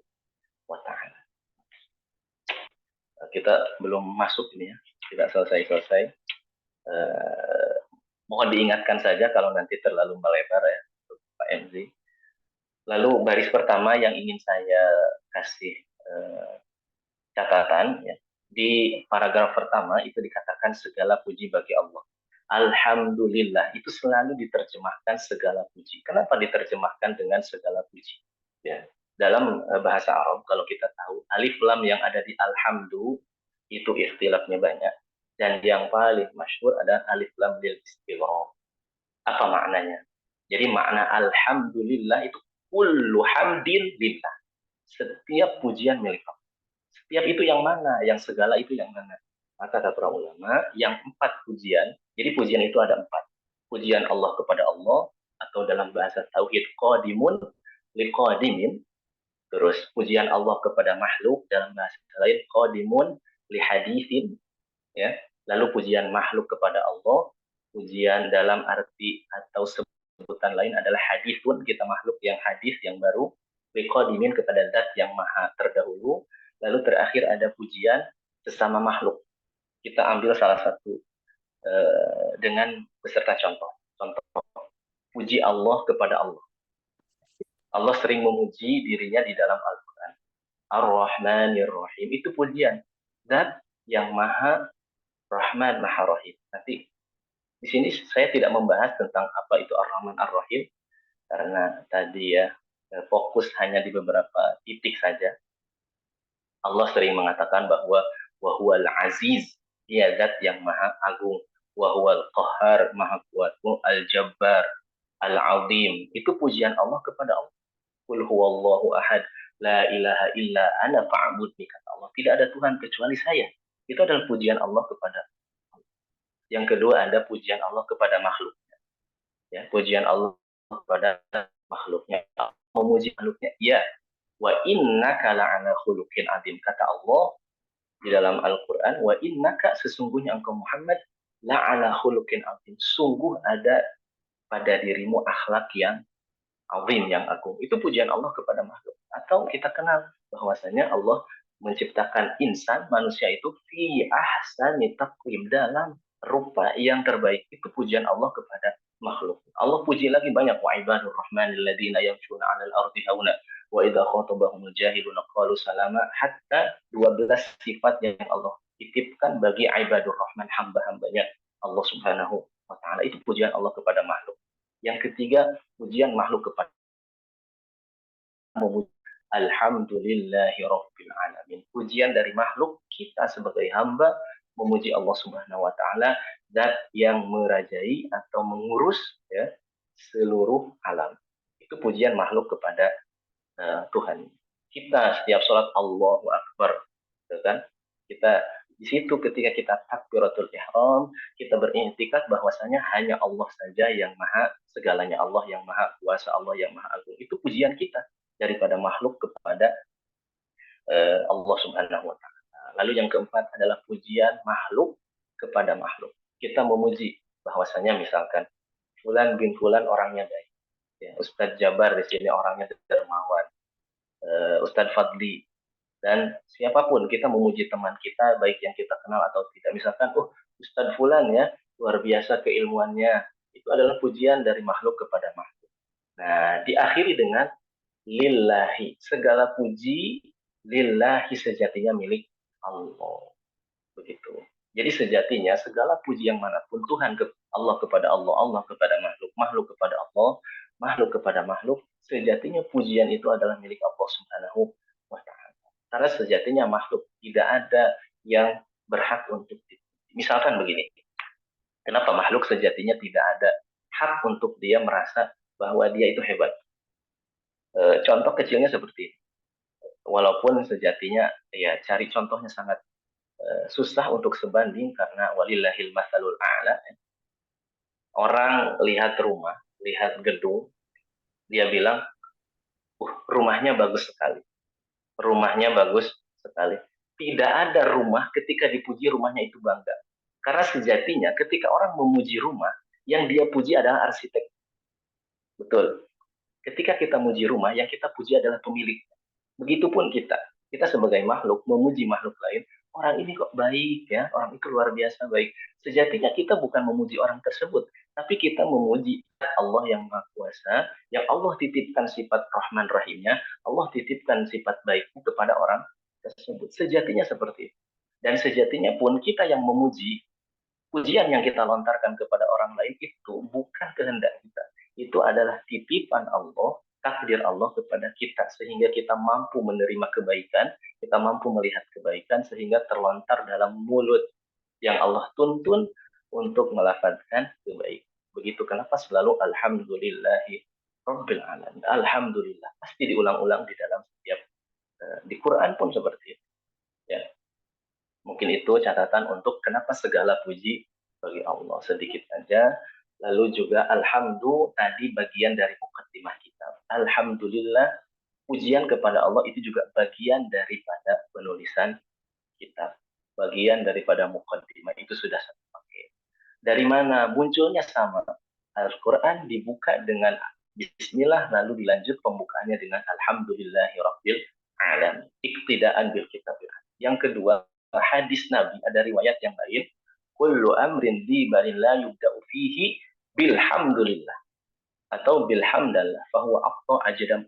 wa Ta'ala. Kita belum masuk ini ya, tidak selesai-selesai. Mohon diingatkan saja kalau nanti terlalu melebar ya, Pak MZ. Lalu baris pertama yang ingin saya kasih catatan, ya, di paragraf pertama itu dikatakan segala puji bagi Allah. Alhamdulillah, itu selalu diterjemahkan segala puji. Kenapa diterjemahkan dengan segala puji? Ya, dalam bahasa Arab, kalau kita tahu, alif lam yang ada di alhamdu itu ikhtilafnya banyak. Dan yang paling masyhur adalah alif lam lil istighraq. Apa maknanya? Jadi makna alhamdulillah itu kullu hamdin lillah. Setiap pujian milik Allah. Setiap itu yang mana? Yang segala itu yang mana? Maka kata para ulama, yang 4 pujian, jadi pujian itu ada 4. Pujian Allah kepada Allah, atau dalam bahasa tauhid qadimun liqadimin. Terus pujian Allah kepada makhluk dalam bahasa lain qadimun li haditsin, ya. Lalu pujian makhluk kepada Allah, pujian dalam arti atau sebutan lain adalah hadithun, kita makhluk yang hadis yang baru, liqadimin kepada zat yang maha terdahulu. Lalu terakhir ada pujian sesama makhluk. Kita ambil salah satu dengan beserta contoh. Contoh puji Allah kepada Allah. Allah sering memuji dirinya di dalam Al-Quran. Ar-Rahmanir Rahim. Itu pujian. Zat yang maha Rahman, maha Rahim. Nanti di sini saya tidak membahas tentang apa itu Ar-Rahman Ar-Rahim. Karena tadi ya fokus hanya di beberapa titik saja. Allah sering mengatakan bahwa wahuwal aziz. Dia zat yang maha agung. Wahuwal qahar, maha kuat. Al-Jabbar, Al-Azim. Itu pujian Allah kepada Allah. Qul huwallahu ahad, la ilaha illa ana fa'budni, kata Allah. Tidak ada Tuhan kecuali saya. Itu adalah pujian Allah kepada Allah. Yang kedua ada pujian Allah kepada makhluknya. Ya, pujian Allah kepada makhluknya. Memuji makhluknya. Ya. Wa innaka la'ala khuluqin adzim, kata Allah di dalam Al-Quran. Wa innaka, sesungguhnya engkau Muhammad, la'ala khuluqin adzim. Sungguh ada pada dirimu akhlak yang azim, yang agung. Itu pujian Allah kepada makhluk. Atau kita kenal bahwasanya Allah menciptakan insan, manusia itu fi ahsani taqwim, dalam rupa yang terbaik. Itu pujian Allah kepada makhluk. Allah puji lagi banyak, wa ibadur rahmanil ladzina yamshuna 'alal ardi hauna wa idza khatabahumul jahiluna qalu salama, hatta 12 sifat yang Allah titipkan bagi ibadur rahman, hamba-hambanya Allah Subhanahu wa taala. Itu pujian Allah kepada makhluk. Yang ketiga, pujian makhluk kepada memuji alhamdulillahi rabbil alamin. Pujian dari makhluk, kita sebagai hamba memuji Allah Subhanahu wa taala, zat yang merajai atau mengurus ya seluruh alam. Itu pujian makhluk kepada Tuhan. Kita setiap sholat Allahu Akbar, kan? Kita di situ ketika kita takbiratul ihram, kita beriktikad bahwasanya hanya Allah saja yang maha segalanya, Allah yang maha kuasa, Allah yang maha agung. Itu pujian kita daripada makhluk kepada Allah Subhanahu wa taala. Lalu yang keempat adalah pujian makhluk kepada makhluk. Kita memuji bahwasanya misalkan Fulan bin Fulan orangnya baik. Ya, Ustadz Jabar di sini orangnya dermawan. Ustadz Fadli, dan siapapun kita memuji teman kita baik yang kita kenal atau tidak. Misalkan Ustadz Fulan ya luar biasa keilmuannya. Itu adalah pujian dari makhluk kepada makhluk. Nah, diakhiri dengan lillahi, segala puji lillahi sejatinya milik Allah. Begitu. Jadi sejatinya segala puji yang manapun, Tuhan Allah kepada Allah, Allah kepada makhluk, makhluk kepada Allah, makhluk kepada makhluk, sejatinya pujian itu adalah milik Allah Subhanahu wa taala. Karena sejatinya makhluk tidak ada yang berhak untuk dipuji. Misalkan begini, kenapa makhluk sejatinya tidak ada hak untuk dia merasa bahwa dia itu hebat? Contoh kecilnya seperti ini. Walaupun sejatinya ya cari contohnya sangat susah untuk sebanding karena walillahil masalul a'la. Orang lihat rumah, lihat gedung, dia bilang, rumahnya bagus sekali. Rumahnya bagus sekali. Tidak ada rumah ketika dipuji rumahnya itu bangga. Karena sejatinya ketika orang memuji rumah, yang dia puji adalah arsitek. Betul. Ketika kita muji rumah, yang kita puji adalah pemilik. Begitupun kita. Kita sebagai makhluk memuji makhluk lain. Orang ini kok baik ya, orang itu luar biasa baik. Sejatinya kita bukan memuji orang tersebut, tapi kita memuji Allah yang Maha Kuasa, yang Allah titipkan sifat Rahman Rahimnya, Allah titipkan sifat baiknya kepada orang tersebut. Sejatinya seperti itu. Dan sejatinya pun kita yang memuji, pujian yang kita lontarkan kepada orang lain itu bukan kehendak kita. Itu adalah titipan Allah, takdir Allah kepada kita, sehingga kita mampu menerima kebaikan, kita mampu melihat kebaikan, sehingga terlontar dalam mulut yang Allah tuntun untuk melafazkan kebaikan. Begitu kenapa selalu alhamdulillahi rabbil alamin. Alhamdulillah pasti diulang-ulang di dalam setiap di Quran pun seperti itu. Ya. Mungkin itu catatan untuk kenapa segala puji bagi Allah. Sedikit saja. Lalu juga alhamdulillah tadi bagian dari mukaddimah kita. Alhamdulillah pujian kepada Allah itu juga bagian daripada penulisan kitab, bagian daripada muqaddimah, itu sudah satu paket. Dari mana munculnya sama? Al-Quran dibuka dengan Bismillah, lalu dilanjut pembukaannya dengan Alhamdulillahirabbil alamin. Iktidaan bil kitab. Yang kedua, hadis Nabi, ada riwayat yang lain, kullu amrin dibarin la yubda'u fihi bilhamdulillah atau bilhamdallah fahuwa aqta ajdam.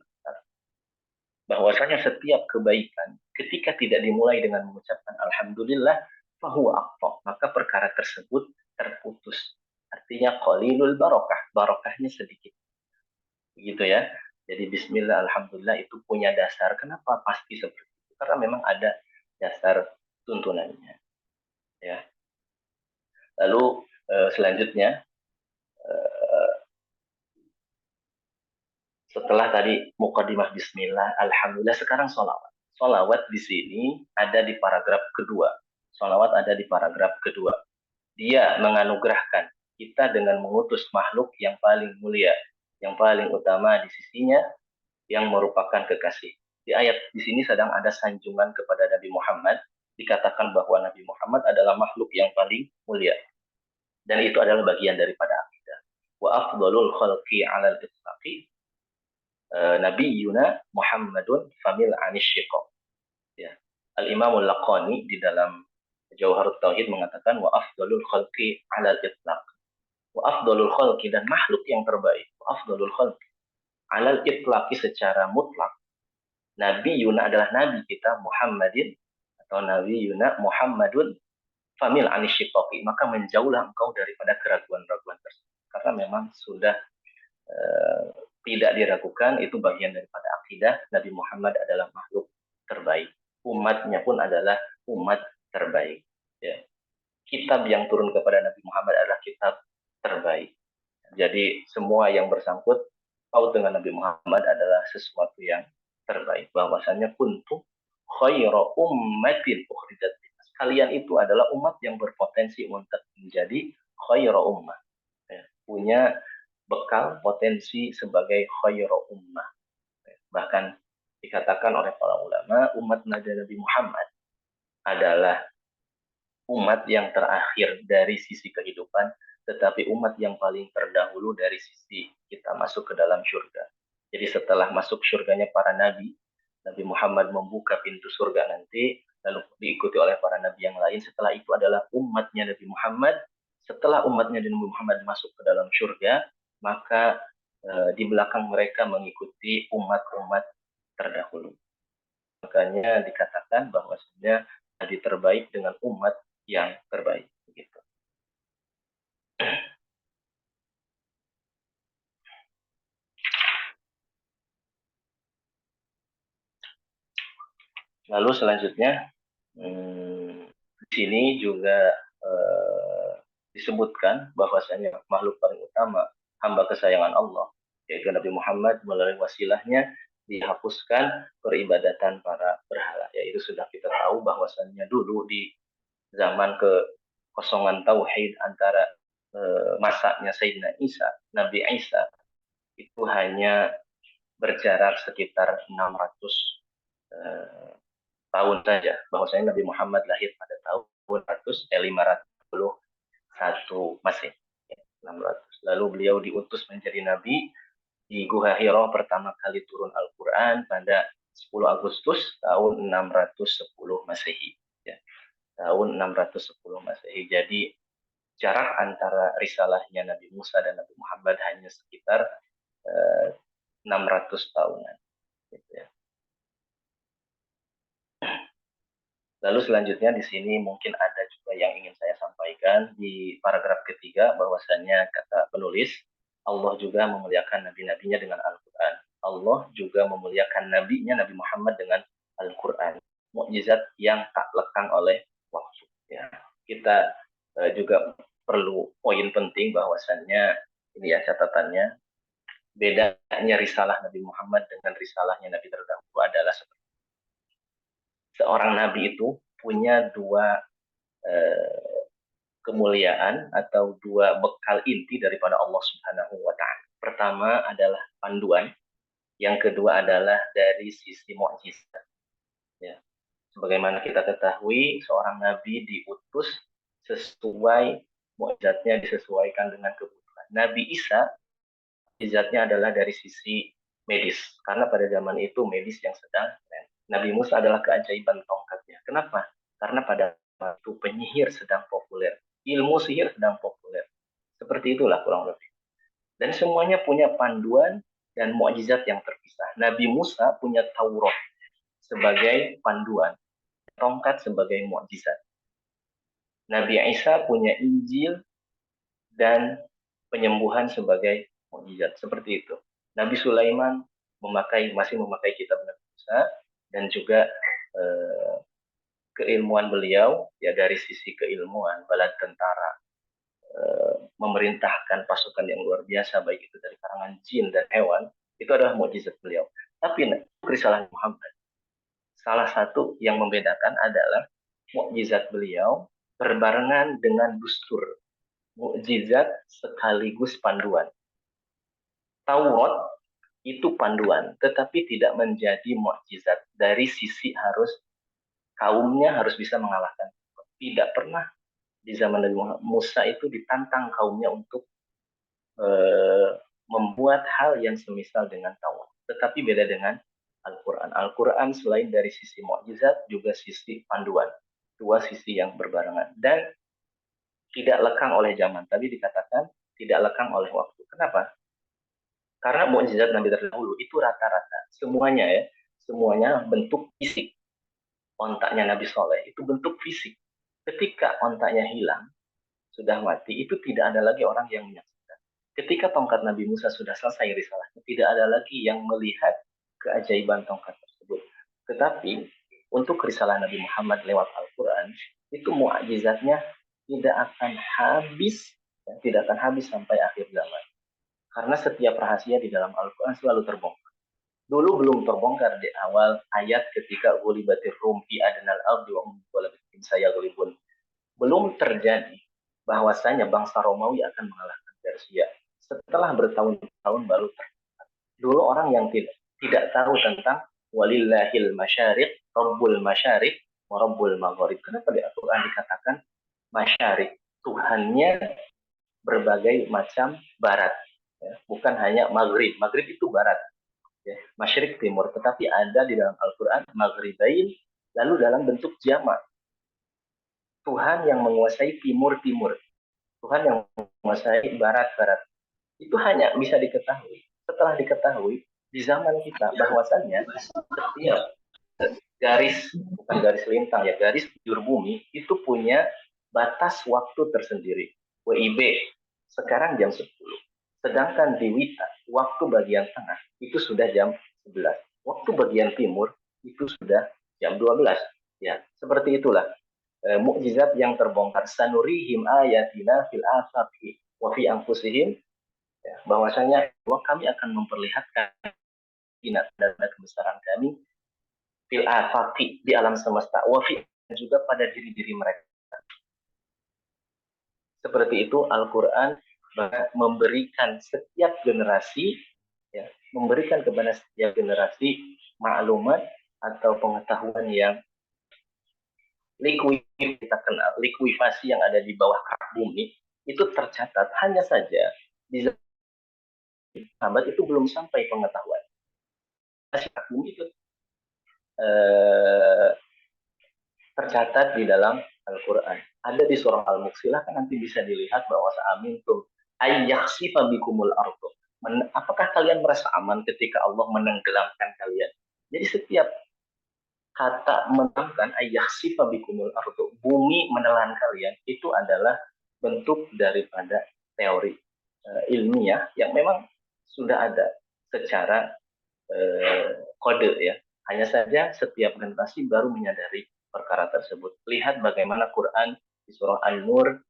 Bahwasanya setiap kebaikan ketika tidak dimulai dengan mengucapkan alhamdulillah fahuwa aqta, maka perkara tersebut terputus. Artinya qalilul barakah, barakahnya sedikit. Begitu ya. Jadi bismillah alhamdulillah itu punya dasar. Kenapa pasti seperti itu? Karena memang ada dasar tuntunannya. Ya. Lalu selanjutnya setelah tadi muqaddimah bismillah, alhamdulillah, sekarang sholawat. Sholawat di sini ada di paragraf kedua. Sholawat ada di paragraf kedua. Dia menganugerahkan kita dengan mengutus makhluk yang paling mulia, yang paling utama di sisinya, yang merupakan kekasih. Di ayat di sini sedang ada sanjungan kepada Nabi Muhammad, dikatakan bahwa Nabi Muhammad adalah makhluk yang paling mulia. Dan itu adalah bagian daripada akidah. Wa afdalul khalqi 'alal itlaqi Nabiyuna Muhammadun famil anisyiqaq. Ya. Al-Imamul Laqani di dalam Jauharut Tauhid mengatakan wa afdalul khalqi 'alal itlaq. Wa afdalul khalqi, dan makhluk yang terbaik. Wa afdalul khalqi 'alal itlaqi secara mutlak. Nabi Yuna adalah nabi kita Muhammadin, atau Nabi Yuna Muhammadun famil anisyiqaqi, maka menjauhlah engkau daripada keraguan-keraguan tersebut. Karena memang sudah tidak diragukan, itu bagian daripada akidah Nabi Muhammad adalah makhluk terbaik. Umatnya pun adalah umat terbaik. Ya. Kitab yang turun kepada Nabi Muhammad adalah kitab terbaik. Jadi semua yang bersangkut paut dengan Nabi Muhammad adalah sesuatu yang terbaik. Bahwasanya kuntum khaira ummatin ukhrijat linnas. Kalian itu adalah umat yang berpotensi untuk menjadi khaira ummah. Ya. Punya bekal potensi sebagai khairu ummah. Bahkan dikatakan oleh para ulama, umat Nabi Muhammad adalah umat yang terakhir dari sisi kehidupan, tetapi umat yang paling terdahulu dari sisi kita masuk ke dalam surga. Jadi setelah masuk surganya para nabi, Nabi Muhammad membuka pintu surga nanti, lalu diikuti oleh para nabi yang lain. Setelah itu adalah umatnya Nabi Muhammad. Setelah umatnya Nabi Muhammad masuk ke dalam surga, maka di belakang mereka mengikuti umat-umat terdahulu. Makanya dikatakan bahwasanya nabi terbaik dengan umat yang terbaik. Begitu. Lalu selanjutnya di sini juga disebutkan bahwasanya makhluk paling utama, hamba kesayangan Allah, yaitu Nabi Muhammad, melalui wasilahnya dihapuskan peribadatan para berhala. Yaitu sudah kita tahu bahwasanya dulu di zaman kekosongan tauhid antara masanya Sayyidina Isa, Nabi Isa, itu hanya berjarak sekitar 600 tahun saja. Bahwasanya Nabi Muhammad lahir pada tahun 551 Masehi. 600. Lalu beliau diutus menjadi nabi di Gua Hira, pertama kali turun Al-Quran pada 10 Agustus tahun 610 Masehi. Ya. Tahun 610 Masehi. Jadi jarak antara risalahnya Nabi Musa dan Nabi Muhammad hanya sekitar 600 tahunan. Gitu ya. Lalu selanjutnya di sini mungkin ada juga yang ingin saya sampaikan di paragraf ketiga, bahwasannya kata penulis, Allah juga memuliakan nabi-nabinya dengan Al-Quran. Allah juga memuliakan nabinya Nabi Muhammad dengan Al-Quran. Mukjizat yang tak lekang oleh waktu. Ya. Kita juga perlu poin penting bahwasannya, ini ya catatannya, bedanya risalah Nabi Muhammad dengan risalahnya Nabi terdahulu adalah seperti seorang nabi itu punya dua kemuliaan atau dua bekal inti daripada Allah Subhanahu wa taala. Pertama adalah panduan, Yang kedua adalah dari sisi mukjizat. Ya. Sebagaimana kita ketahui, seorang nabi diutus sesuai mukjizatnya disesuaikan dengan kebutuhan. Nabi Isa mukjizatnya adalah dari sisi medis, karena pada zaman itu medis yang sedang tren. Nabi Musa adalah keajaiban tongkatnya. Kenapa? Karena pada waktu penyihir sedang populer, ilmu sihir sedang populer. Seperti itulah kurang lebih. Dan semuanya punya panduan dan mukjizat yang terpisah. Nabi Musa punya Taurat sebagai panduan, tongkat sebagai mukjizat. Nabi Isa punya Injil dan penyembuhan sebagai mukjizat. Seperti itu. Nabi Sulaiman masih memakai kitab Nabi Musa dan juga keilmuan beliau ya dari sisi keilmuan bala tentara, memerintahkan pasukan yang luar biasa baik itu dari kalangan jin dan hewan, itu adalah mukjizat beliau. Tapi risalah Muhammad, salah satu yang membedakan adalah mukjizat beliau berbarengan dengan dustur, mukjizat sekaligus panduan. Taurat itu panduan, tetapi tidak menjadi mukjizat dari sisi harus kaumnya harus bisa mengalahkan. Tidak pernah di zaman Nabi Musa itu ditantang kaumnya untuk membuat hal yang semisal dengan Taurat. Tetapi beda dengan Al-Quran. Al-Quran selain dari sisi mukjizat juga sisi panduan. Dua sisi yang berbarengan. Dan tidak lekang oleh zaman. Tadi dikatakan tidak lekang oleh waktu. Kenapa? Karena mukjizat Nabi terdahulu itu rata-rata. Semuanya ya. Semuanya bentuk fisik. Ontaknya Nabi Soleh itu bentuk fisik. Ketika ontaknya hilang, sudah mati, itu tidak ada lagi orang yang menyaksikan. Ketika tongkat Nabi Musa sudah selesai risalahnya, tidak ada lagi yang melihat keajaiban tongkat tersebut. Tetapi untuk risalah Nabi Muhammad lewat Al-Quran, itu mukjizatnya tidak akan habis, ya, tidak akan habis sampai akhir zaman. Karena setiap rahasia di dalam Al-Quran selalu terbongkar. Dulu belum terbongkar di awal ayat ketika gulibatir rum fi adnal ardi wa hum ghalabatin saya ghalibun. Belum terjadi bahwasanya bangsa Romawi akan mengalahkan Persia. Setelah bertahun-tahun baru terlihat. Dulu orang yang tidak tahu tentang walillahil masyariq, rabbul masyariq, wa rabbul maghrib. Kenapa di Al-Quran dikatakan masyariq? Tuhannya berbagai macam barat. Ya, bukan hanya maghrib. Maghrib itu barat. Ya, masyriq timur. Tetapi ada di dalam Al-Quran maghribain, lalu dalam bentuk jamak. Tuhan yang menguasai timur-timur. Tuhan yang menguasai barat-barat. Itu hanya bisa diketahui setelah diketahui di zaman kita bahwasannya setiap garis, bukan garis lintang ya, garis bujur bumi itu punya batas waktu tersendiri. WIB sekarang jam 10. Sedangkan di Wita, waktu bagian tengah itu sudah jam 11. Waktu bagian timur itu sudah jam 12. Ya, seperti itulah mukjizat yang terbongkar. Sanurihim ayatina fil afaqi wa fi anfusihim, ya, bahwasanya kami akan memperlihatkan dan kebesaran kami fil afaqi di alam semesta wa fi juga pada diri-diri mereka. Seperti itu Al-Quran memberikan setiap generasi, ya, memberikan kepada setiap generasi maklumat atau pengetahuan yang kita kenal, likuifasi yang ada di bawah kerak bumi itu tercatat. Hanya saja di Muhammad itu belum sampai pengetahuan. Kerak bumi itu tercatat di dalam Al-Quran. Ada di surah Al-Muqsilah, kan nanti bisa dilihat bahwa amintum ayyakhsifa bikumul ardu. Apakah kalian merasa aman ketika Allah menenggelamkan kalian? Jadi setiap kata menenggelamkan ayyakhsifa bikumul ardu, bumi menelan kalian, itu adalah bentuk daripada teori ilmiah yang memang sudah ada secara kode ya. Hanya saja setiap generasi baru menyadari perkara tersebut. Lihat bagaimana Quran di surah An-Nur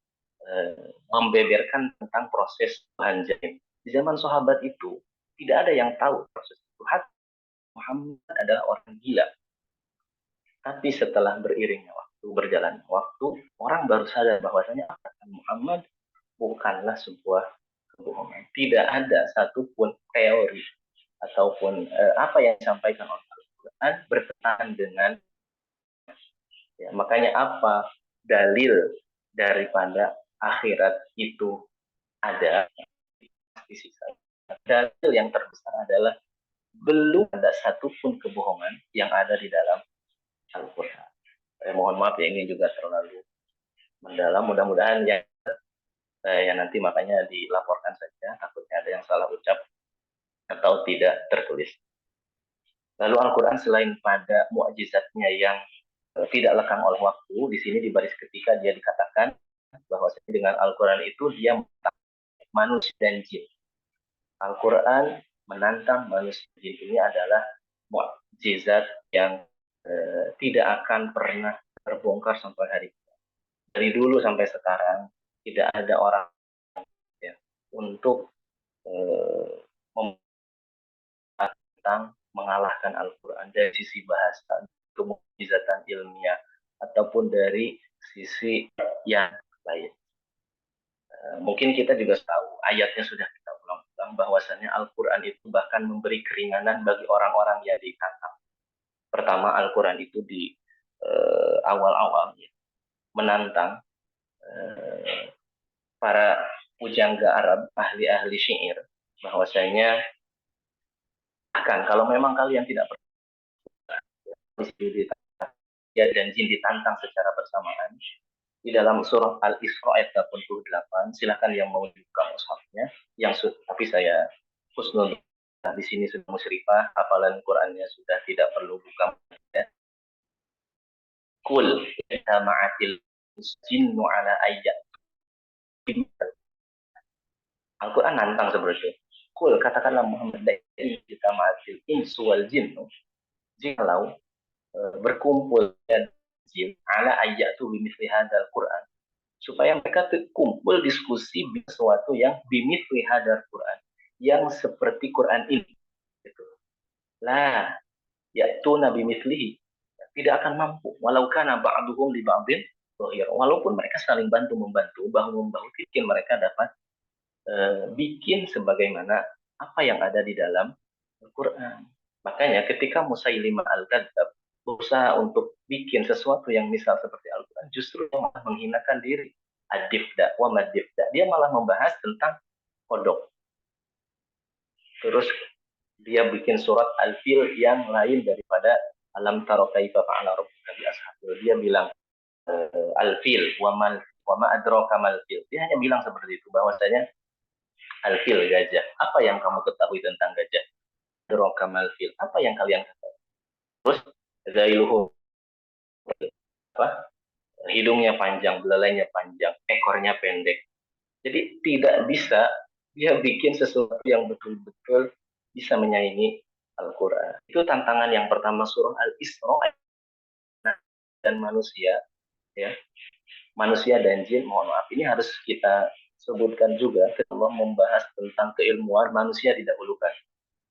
membeberkan tentang proses Tuhan Jaim. Di zaman sahabat itu tidak ada yang tahu proses Tuhan. Muhammad adalah orang gila. Tapi setelah beriringnya waktu, berjalan waktu, orang baru sadar bahwasanya Muhammad bukanlah sebuah kebohongan. Tidak ada satupun teori ataupun apa yang disampaikan oleh Al-Quran bertentangan dengan, ya, makanya apa dalil daripada akhirat itu ada di sisa. Dalil yang terbesar adalah belum ada satupun kebohongan yang ada di dalam Al-Quran. Mohon maaf ya, ini juga terlalu mendalam. Mudah-mudahan ya nanti makanya dilaporkan saja, takutnya ada yang salah ucap atau tidak tertulis. Lalu Al-Quran selain pada mukjizatnya yang tidak lekang oleh waktu, di sini di baris ketiga dia dikatakan bahwa dengan Al-Quran itu dia manusia dan jin. Al-Quran menantang manusia dan jin, ini adalah mukjizat yang tidak akan pernah terbongkar sampai hari ini. Dari dulu sampai sekarang tidak ada orang ya, untuk mengalahkan Al-Quran dari sisi bahasa, kemukjizatan ilmiah, ataupun dari sisi yang lain. Mungkin kita juga tahu, ayatnya sudah kita ulang-ulang, bahwasannya Al-Quran itu bahkan memberi keringanan bagi orang-orang yang ditantang. Pertama, Al-Quran itu di awal-awal menantang para pujangga Arab, ahli-ahli syair, bahwasanya akan kalau memang kalian tidak ya dan jin ditantang secara bersamaan di dalam surah Al-Isra ayat 88, silakan yang mau dibuka mushafnya, tapi saya husnul di sini sudah musyrifah, hafalan Qurannya sudah tidak perlu buka. Kul jama'atil jinnu ala ayat. Al-Quran nantang seperti itu. Kul, katakanlah Muhammad, jama'atil insu wal jinnu, jikalau berkumpul dan jin ala ayatu bimithli hadzal Quran, supaya mereka kumpul diskusi sesuatu yang bimithli hadzal Quran, yang seperti Quran ini gitu. La ya'tuna bimithlihi, tidak akan mampu, walau kana ba'duhum li ba'din dhahir, walaupun mereka saling bantu membantu, bahu membahu, bikin mereka dapat bikin sebagaimana apa yang ada di dalam Al-Quran. Makanya ketika Musailimah al-Kadzdzab berusaha untuk bikin sesuatu yang misal seperti Al-Quran, justru dia malah menghinakan diri. Ad-difda wa mad-difda. Dia malah membahas tentang kodok. Terus dia bikin surat Al-Fil yang lain daripada Alam taro kaifa fa'ala rabbuka bi ashabil. Dia bilang Al-Fil wa ma adraka mal fil. Dia hanya bilang seperti itu, bahwasanya Al-Fil, gajah. Apa yang kamu ketahui tentang gajah? Adraka mal fil. Apa yang kalian ketahui? Terus zailuhu, apa? Hidungnya panjang, belalainya panjang, ekornya pendek. Jadi tidak bisa dia bikin sesuatu yang betul-betul bisa menyaingi Al-Quran. Itu tantangan yang pertama surah Al-Isra dan manusia, ya, manusia dan jin. Mohon maaf, ini harus kita sebutkan juga. Allah membahas tentang keilmuan, manusia didahulukan.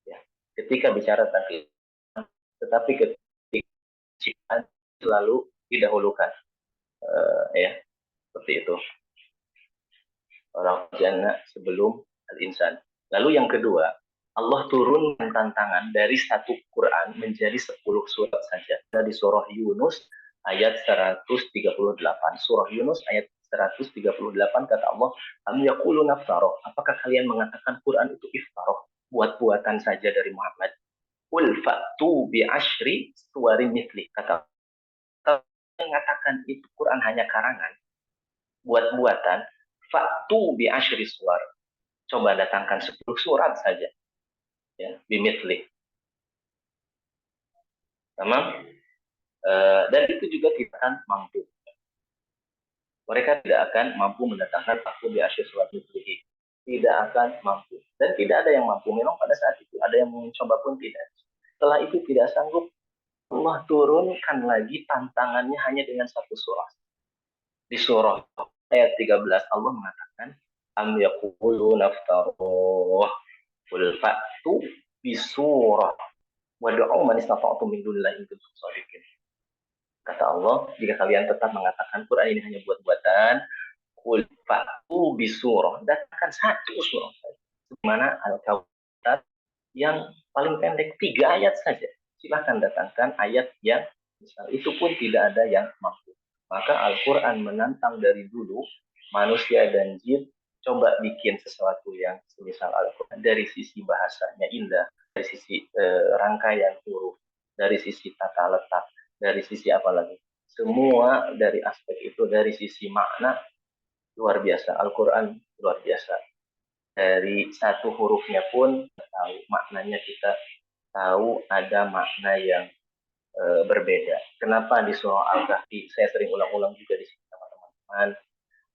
Ya. Ketika bicara tentang keilmuan, tetapi ketika selalu didahulukan. Ya, seperti itu. Orang jannah sebelum al-insan. Lalu yang kedua, Allah turunkan tantangan dari satu Quran menjadi 10 surat saja. Dari surah Yunus ayat 138. Surah Yunus ayat 138 kata Allah, "Am yaquluna iftara?" Apakah kalian mengatakan Quran itu iftarah, buat-buatan saja dari Muhammad? Qul fa'tu bi asyri suwarin mithli. Kata mengatakan itu Quran hanya karangan, buat-buatan, fa'tu bi asyri suwar. Coba datangkan 10 surat saja. Ya, bimithli. Tamam? Dan itu juga tidak akan mampu. Mereka tidak akan mampu mendatangkan fa'tu bi asyri suwar mithlihi. Tidak akan mampu. Dan tidak ada yang mampu. Memang pada saat itu ada yang mencoba pun tidak. Setelah itu tidak sanggup, Allah turunkan lagi tantangannya hanya dengan satu surah. Di surah ayat 13 Allah mengatakan, am yaquluna iftaruh qul fa'tu bi surah wad'u man istata'tum min dunillahi in kuntum shadiqin. Kata Allah, jika kalian tetap mengatakan Quran ini hanya buat-buatan, qul fa'tu bi surah, datangkan satu surah saja. Mana Al-Kautsar yang paling pendek 3 ayat saja. Silahkan datangkan ayat yang misal itu pun tidak ada yang mampu. Maka Al-Quran menantang dari dulu manusia dan jin, coba bikin sesuatu yang semisal Al-Quran dari sisi bahasanya indah, dari sisi rangkaian huruf, dari sisi tata letak, dari sisi apa lagi? Semua dari aspek itu, dari sisi makna luar biasa. Al-Quran luar biasa. Dari satu hurufnya pun tahu maknanya, kita tahu ada makna yang berbeda. Kenapa di surah Al-Kahfi saya sering ulang-ulang juga di sini sama teman-teman,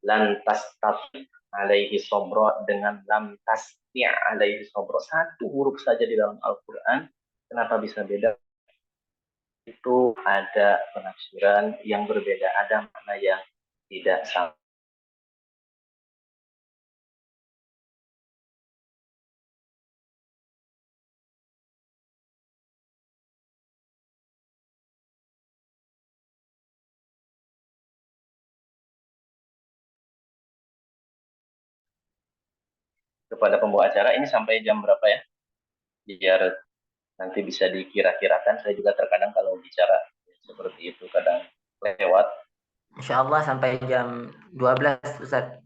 lantas tapi alaihi sobro dengan lam tasnya alaihi sobro, satu huruf saja di dalam Al-Quran, kenapa bisa beda? Itu ada penafsiran yang berbeda, ada makna yang tidak sama. Kepada pembawa acara, ini sampai jam berapa ya? Biar nanti bisa dikira-kirakan. Saya juga terkadang kalau bicara seperti itu kadang lewat. Insya Allah sampai jam 12, Ustaz.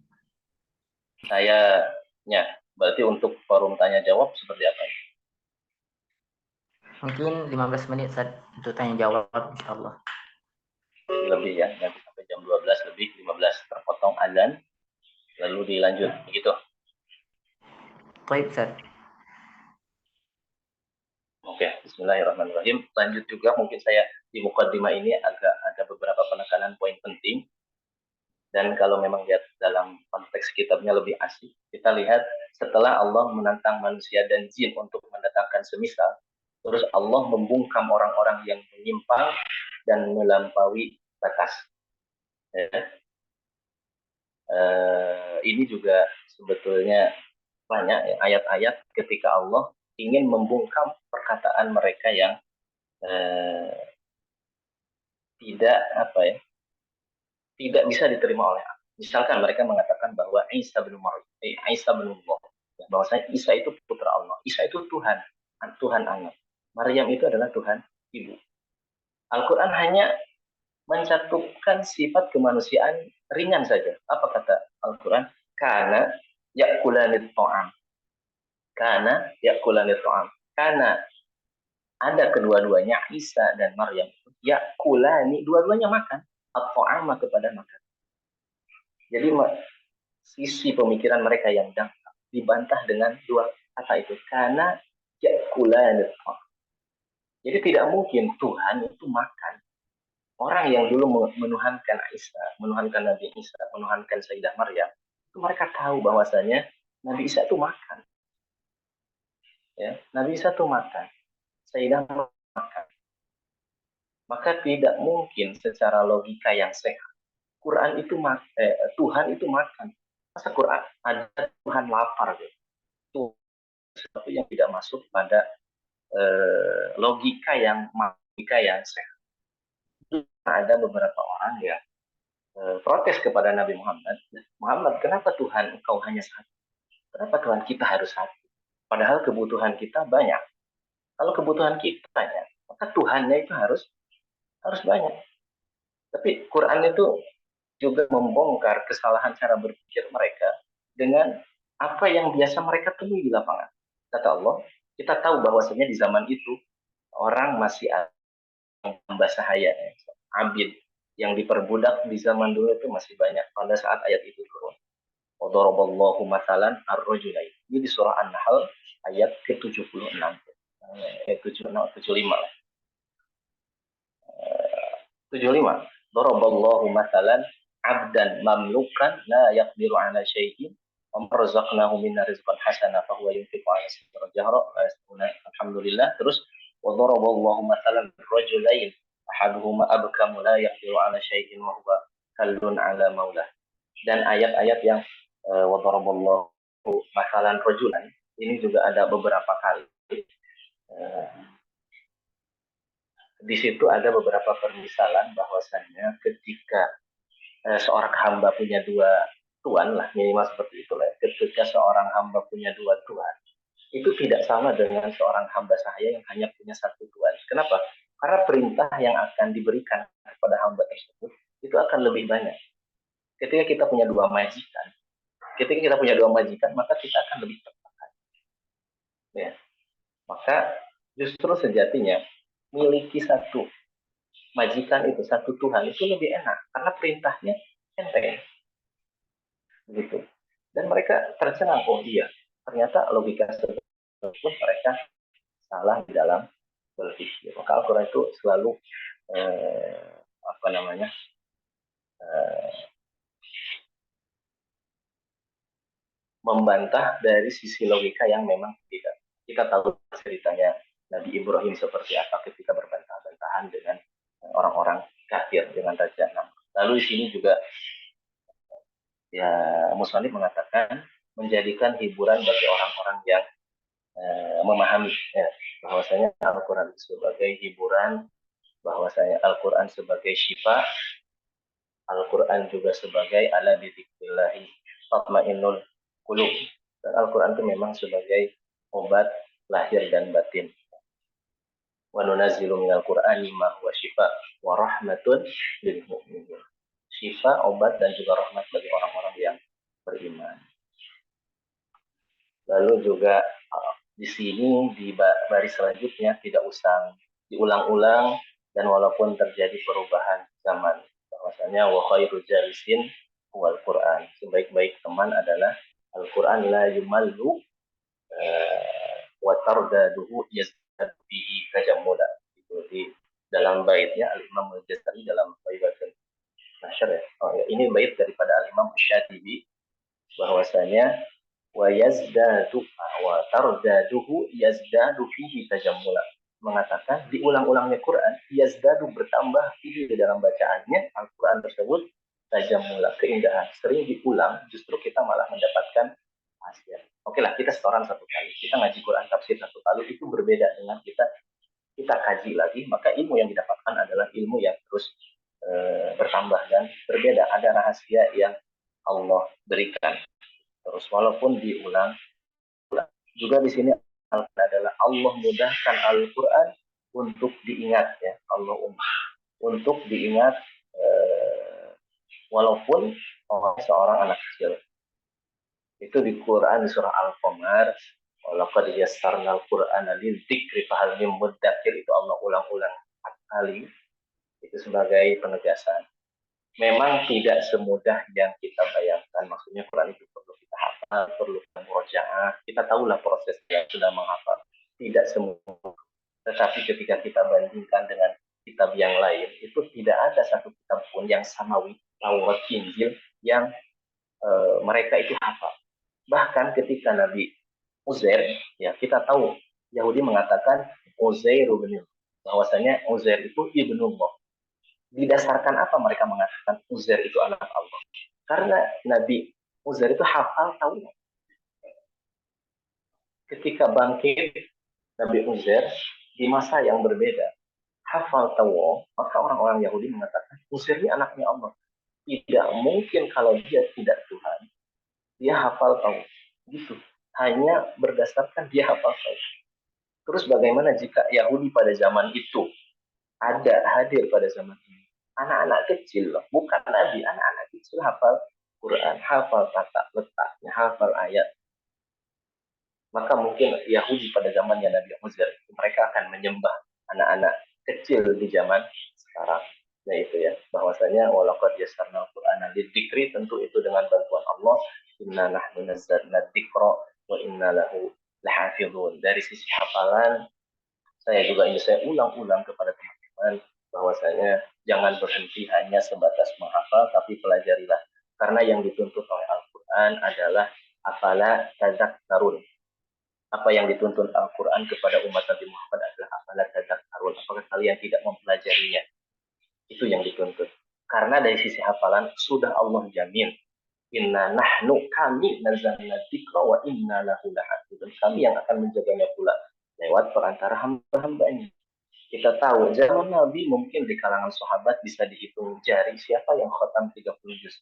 Berarti untuk forum tanya jawab seperti apa? Mungkin 15 menit, Ustaz, untuk tanya jawab, insya Allah. Lebih ya, nanti sampai jam 12 lebih, 15 terpotong azan, lalu dilanjut, begitu. Baik, Ustaz. Oke, bismillahirrahmanirrahim. Lanjut juga, mungkin saya di mukaddimah ini agak ada beberapa penekanan poin penting. Dan kalau memang lihat dalam konteks kitabnya lebih asik, kita lihat setelah Allah menantang manusia dan jin untuk mendatangkan semisal, terus Allah membungkam orang-orang yang menyimpang dan melampaui batas. Ini juga sebetulnya banyak ya, ayat-ayat ketika Allah ingin membungkam perkataan mereka yang tidak bisa diterima oleh Allah. Misalkan mereka mengatakan bahwa Isa bin Allah, bahwasanya Isa itu putra Allah, Isa itu Tuhan anak, Maryam itu adalah Tuhan ibu. Al-Quran hanya mencantumkan sifat kemanusiaan ringan saja. Apa kata Al-Quran? Karena yakulanit to'am. Karena ada kedua-duanya, Isa dan Maryam, yakulani, dua-duanya makan at-to'ama, kepada makan. Jadi sisi pemikiran mereka yang dangkal dibantah dengan dua kata itu, karena yakulanit to'am. Jadi tidak mungkin Tuhan itu makan. Orang yang dulu menuhankan Isa, menuhankan Nabi Isa, menuhankan Sayyidah Maryam, itu mereka tahu bahwasanya Nabi Isa itu makan. Ya, Nabi Isa itu makan, Sayyidah makan. Maka tidak mungkin secara logika yang sehat Tuhan itu makan. Masa Quran ada Tuhan lapar gitu. Itu sesuatu yang tidak masuk pada logika yang sehat. Ada beberapa orang yang protes kepada Nabi Muhammad, kenapa Tuhan engkau hanya satu? Kenapa Tuhan kita harus satu? Padahal kebutuhan kita banyak. Kalau kebutuhan kita banyak, maka Tuhannya itu harus banyak. Tapi Quran itu juga membongkar kesalahan cara berpikir mereka dengan apa yang biasa mereka temui di lapangan. Kata Allah, kita tahu bahwasanya di zaman itu orang masih ada hamba sahaya, abid, yang diperbudak di zaman dulu itu masih banyak pada saat ayat itu turun. Wadaraballahu mathalan ar-rajulain. Ini di surah An-Nahl ayat ke-76. Ayat 75 lah. 75. Daraballahu mathalan abdan mamlukan la yaqdiru ala syai'in wa marzaqnahu minna rizqan hasana fa huwa yunfiqu ala sirra jahra alhamdulillah. Terus wa daraballahu mathalan rajulain ahaduhuma abkamu la yaqdiru ala syai'in wa huwa kallun ala maulah. Dan ayat-ayat yang wa daraballahu mathalan rajulan ini juga ada beberapa kali. Di situ ada beberapa permisalan bahwasannya ketika seorang hamba punya dua tuan lah, minimal seperti itulah. Ketika seorang hamba punya dua tuan, itu tidak sama dengan seorang hamba sahaya yang hanya punya satu Tuhan. Kenapa? Karena perintah yang akan diberikan kepada hamba tersebut itu akan lebih banyak. Ketika kita punya dua majikan, maka kita akan lebih tertekan. Ya. Maka justru sejatinya miliki satu majikan itu, satu Tuhan itu lebih enak karena perintahnya enteng. Begitu. Dan mereka tercengang, oh iya, ternyata logika tersebut mereka salah di dalam berpikir. Maka Al-Quran itu selalu membantah dari sisi logika yang memang tidak. Kita tahu ceritanya Nabi Ibrahim seperti apa ketika berbantah-bantahan dengan orang-orang kafir, dengan Raja Nam. Lalu di sini juga ya Muslim mengatakan menjadikan hiburan bagi orang-orang yang memahami ya, bahwasanya Al-Quran sebagai hiburan, bahwasanya Al-Quran sebagai syifa, Al-Quran juga sebagai ala bidzikrillahi tatmainnul qulub. Dan Al-Quran itu memang sebagai obat lahir dan batin. Wa nunazzilu minal Qur'ani ma huwa syifa wa rahmatun lil mu'minin. Syifa, obat dan juga rahmat bagi orang-orang yang beriman. Lalu juga di sini di baris selanjutnya tidak usah diulang-ulang, dan walaupun terjadi perubahan zaman, bahwasanya wa khairu jalisin wal Quran, sebaik-baik teman adalah Al-Quran, la yumallu wa tardaduhu yazdadu bihi tajammula. Itu di dalam baitnya Al-Imam Al-Jazari dalam Baitul Nasyr ya. Oh ya, ini bait daripada Al-Imam Syatibi, bahwasanya wa yazdadu wa tardaduhu yazdadu fihi tajammula, mengatakan diulang-ulangnya Quran yazdadu bertambah fihi di dalam bacaannya Al-Quran tersebut tajammula, keindahan. Sering diulang justru kita malah mendapatkan hasil. Oke lah, kita setoran satu kali, kita ngaji Quran tafsir satu kali, itu berbeda dengan kita kaji lagi, maka ilmu yang didapatkan adalah ilmu yang terus bertambah dan berbeda. Ada rahasia yang Allah berikan terus walaupun diulang. Juga di sini adalah Allah mudahkan Al-Quran untuk diingat ya, Allah untuk diingat walaupun seorang anak kecil. Itu di Quran di surah Al-Qamar, walaqad yassarnal Qur'ana lidzikri fahal min mudzakir, itu Allah ulang-ulang 4 kali. Itu sebagai penegasan. Memang tidak semudah yang kita bayangkan. Maksudnya Quran itu perlu kita hafal, perlu murojaah. Kita tahulah proses yang sudah menghafal. Tidak semua. Tetapi ketika kita bandingkan dengan kitab yang lain, itu tidak ada satu kitab pun yang samawi, Taurat, Injil, yang mereka itu hafal. Bahkan ketika Nabi Uzair, ya kita tahu Yahudi mengatakan Uzair ibnullah, bahwasanya Uzair itu ibnullah. Didasarkan apa mereka mengatakan Uzair itu anak Allah? Karena Nabi Uzair itu hafal Taurat. Ketika bangkit Nabi Uzair di masa yang berbeda, hafal Taurat, maka orang-orang Yahudi mengatakan Uzair ini anaknya Allah. Tidak mungkin kalau dia tidak Tuhan, dia hafal Taurat. Gitu. Hanya berdasarkan dia hafal Taurat. Terus bagaimana jika Yahudi pada zaman itu ada hadir pada zaman ini? Anak-anak kecil loh, bukan Nabi, anak-anak kecil hafal Quran, hafal tata letaknya, hafal ayat. Maka mungkin Yahudi pada zamannya Nabi Uzair, mereka akan menyembah anak-anak kecil di zaman sekarang. Nah itu ya, bahwasanya walaqad yassarnal Qur'ana lidzikri, tentu itu dengan bantuan Allah. Inna nahnu nazzalna dzikra wa inna lahu lahafizun. Dari sisi hafalan, saya juga ingin saya ulang-ulang kepada teman-teman bahwasanya jangan berhenti hanya sebatas menghafal, tapi pelajarilah. Karena yang dituntut oleh Al-Quran adalah afala tadzakkarun. Apa yang dituntut Al-Quran kepada umat Nabi Muhammad adalah afala tadzakkarun. Apakah kalian tidak mempelajarinya? Itu yang dituntut. Karena dari sisi hafalan sudah Allah jamin. Inna nahnu, kami nazzalna dzikra wa inna lahu lahafizun. Kami yang akan menjaganya pula lewat perantara hamba-hambanya. Kita tahu zaman Nabi mungkin di kalangan sahabat bisa dihitung jari siapa yang khatam 30 juz.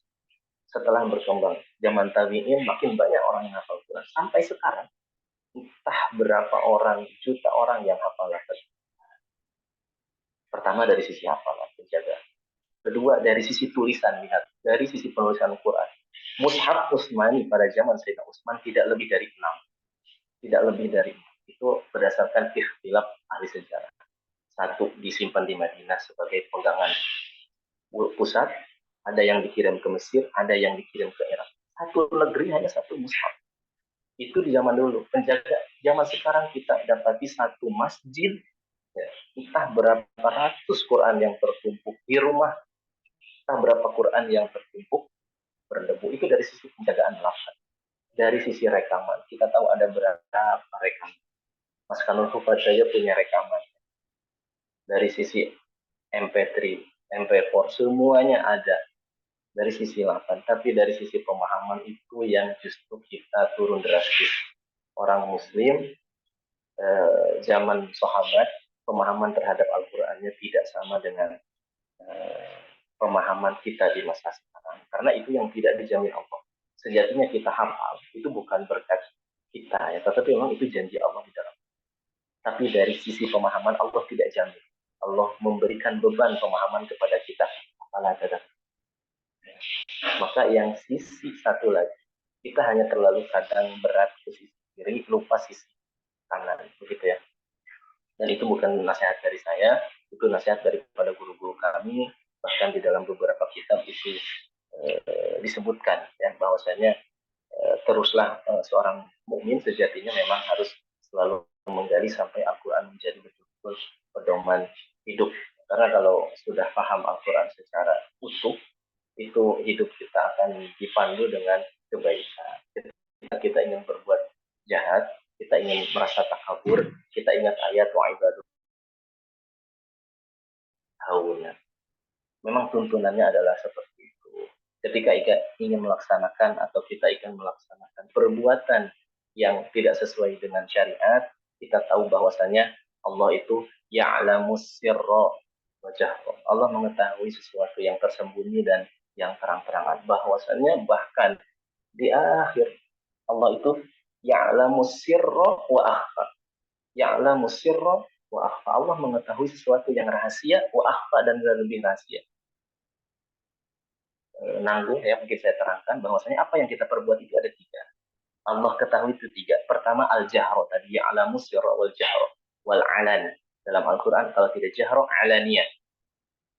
Setelah berkembang zaman tabi'in makin banyak orang yang hafal Quran sampai sekarang. entah berapa orang, juta orang yang hafal lafaz. Pertama dari sisi hafalan, penjaga. Kedua dari sisi tulisan, lihat dari sisi penulisan Quran. Mushaf Utsmani pada zaman Sayyidina Utsman tidak lebih dari 6. Tidak lebih dari 6. Itu berdasarkan ikhtilaf ahli sejarah. Satu disimpan di Madinah sebagai pegangan pusat, ada yang dikirim ke Mesir, ada yang dikirim ke Irak. Satu negeri hanya satu mushaf. Itu di zaman dulu. Penjaga zaman sekarang kita dapati satu masjid, ya, entah berapa ratus Quran yang tertumpuk di rumah, entah berapa Quran yang tertumpuk berdebu. Itu dari sisi penjagaan lafaz. Dari sisi rekaman, kita tahu ada berapa rekaman. Mas Kanul Hufad saja punya rekaman. Dari sisi MP3, MP4, semuanya ada. Dari sisi lafaz, tapi dari sisi pemahaman itu yang justru kita turun drastis. Orang Muslim zaman sahabat, pemahaman terhadap Al-Qur'annya tidak sama dengan pemahaman kita di masa sekarang. Karena itu yang tidak dijamin Allah. Sejatinya kita hafal, itu bukan berkat kita ya, tetapi memang itu janji Allah di dalam. Tapi dari sisi pemahaman Allah tidak jamin. Allah memberikan beban pemahaman kepada kita. Maka yang sisi satu lagi, kita hanya terlalu kadang berat ke sisi kiri, lupa sisi kanan, begitu ya. Dan itu bukan nasihat dari saya, itu nasihat daripada guru-guru kami, bahkan di dalam beberapa kitab itu disebutkan ya bahwasanya teruslah seorang mukmin sejatinya memang harus selalu menggali sampai Al-Quran menjadi betul-betul pedoman hidup. Karena kalau sudah paham Al-Quran secara utuh, itu hidup kita akan dipandu dengan kebaikan. Ketika kita ingin berbuat jahat, kita ingin merasa takabur, kita ingat ayat wa'ibadu hauna. Memang tuntunannya adalah seperti itu. Ketika ingin melaksanakan atau kita ingin melaksanakan perbuatan yang tidak sesuai dengan syariat, kita tahu bahwasanya Allah itu ya'lamu sirra wa jahra. Allah mengetahui sesuatu yang tersembunyi dan yang terang-terangan. Bahwasanya bahkan di akhir Allah itu ya'lamu sirra wa akhfa. Ya'lamu sirra wa akhfa. Allah mengetahui sesuatu yang rahasia wa akhfa dan lebih rahasia. Nanggung ya, mungkin saya terangkan bahwasanya apa yang kita perbuat itu ada 3. Allah ketahui itu 3. Pertama al-jahro tadi, ya'lamu sirra wal jahro wal alan. Dalam Al-Quran kalau tidak jahro, alaniyah.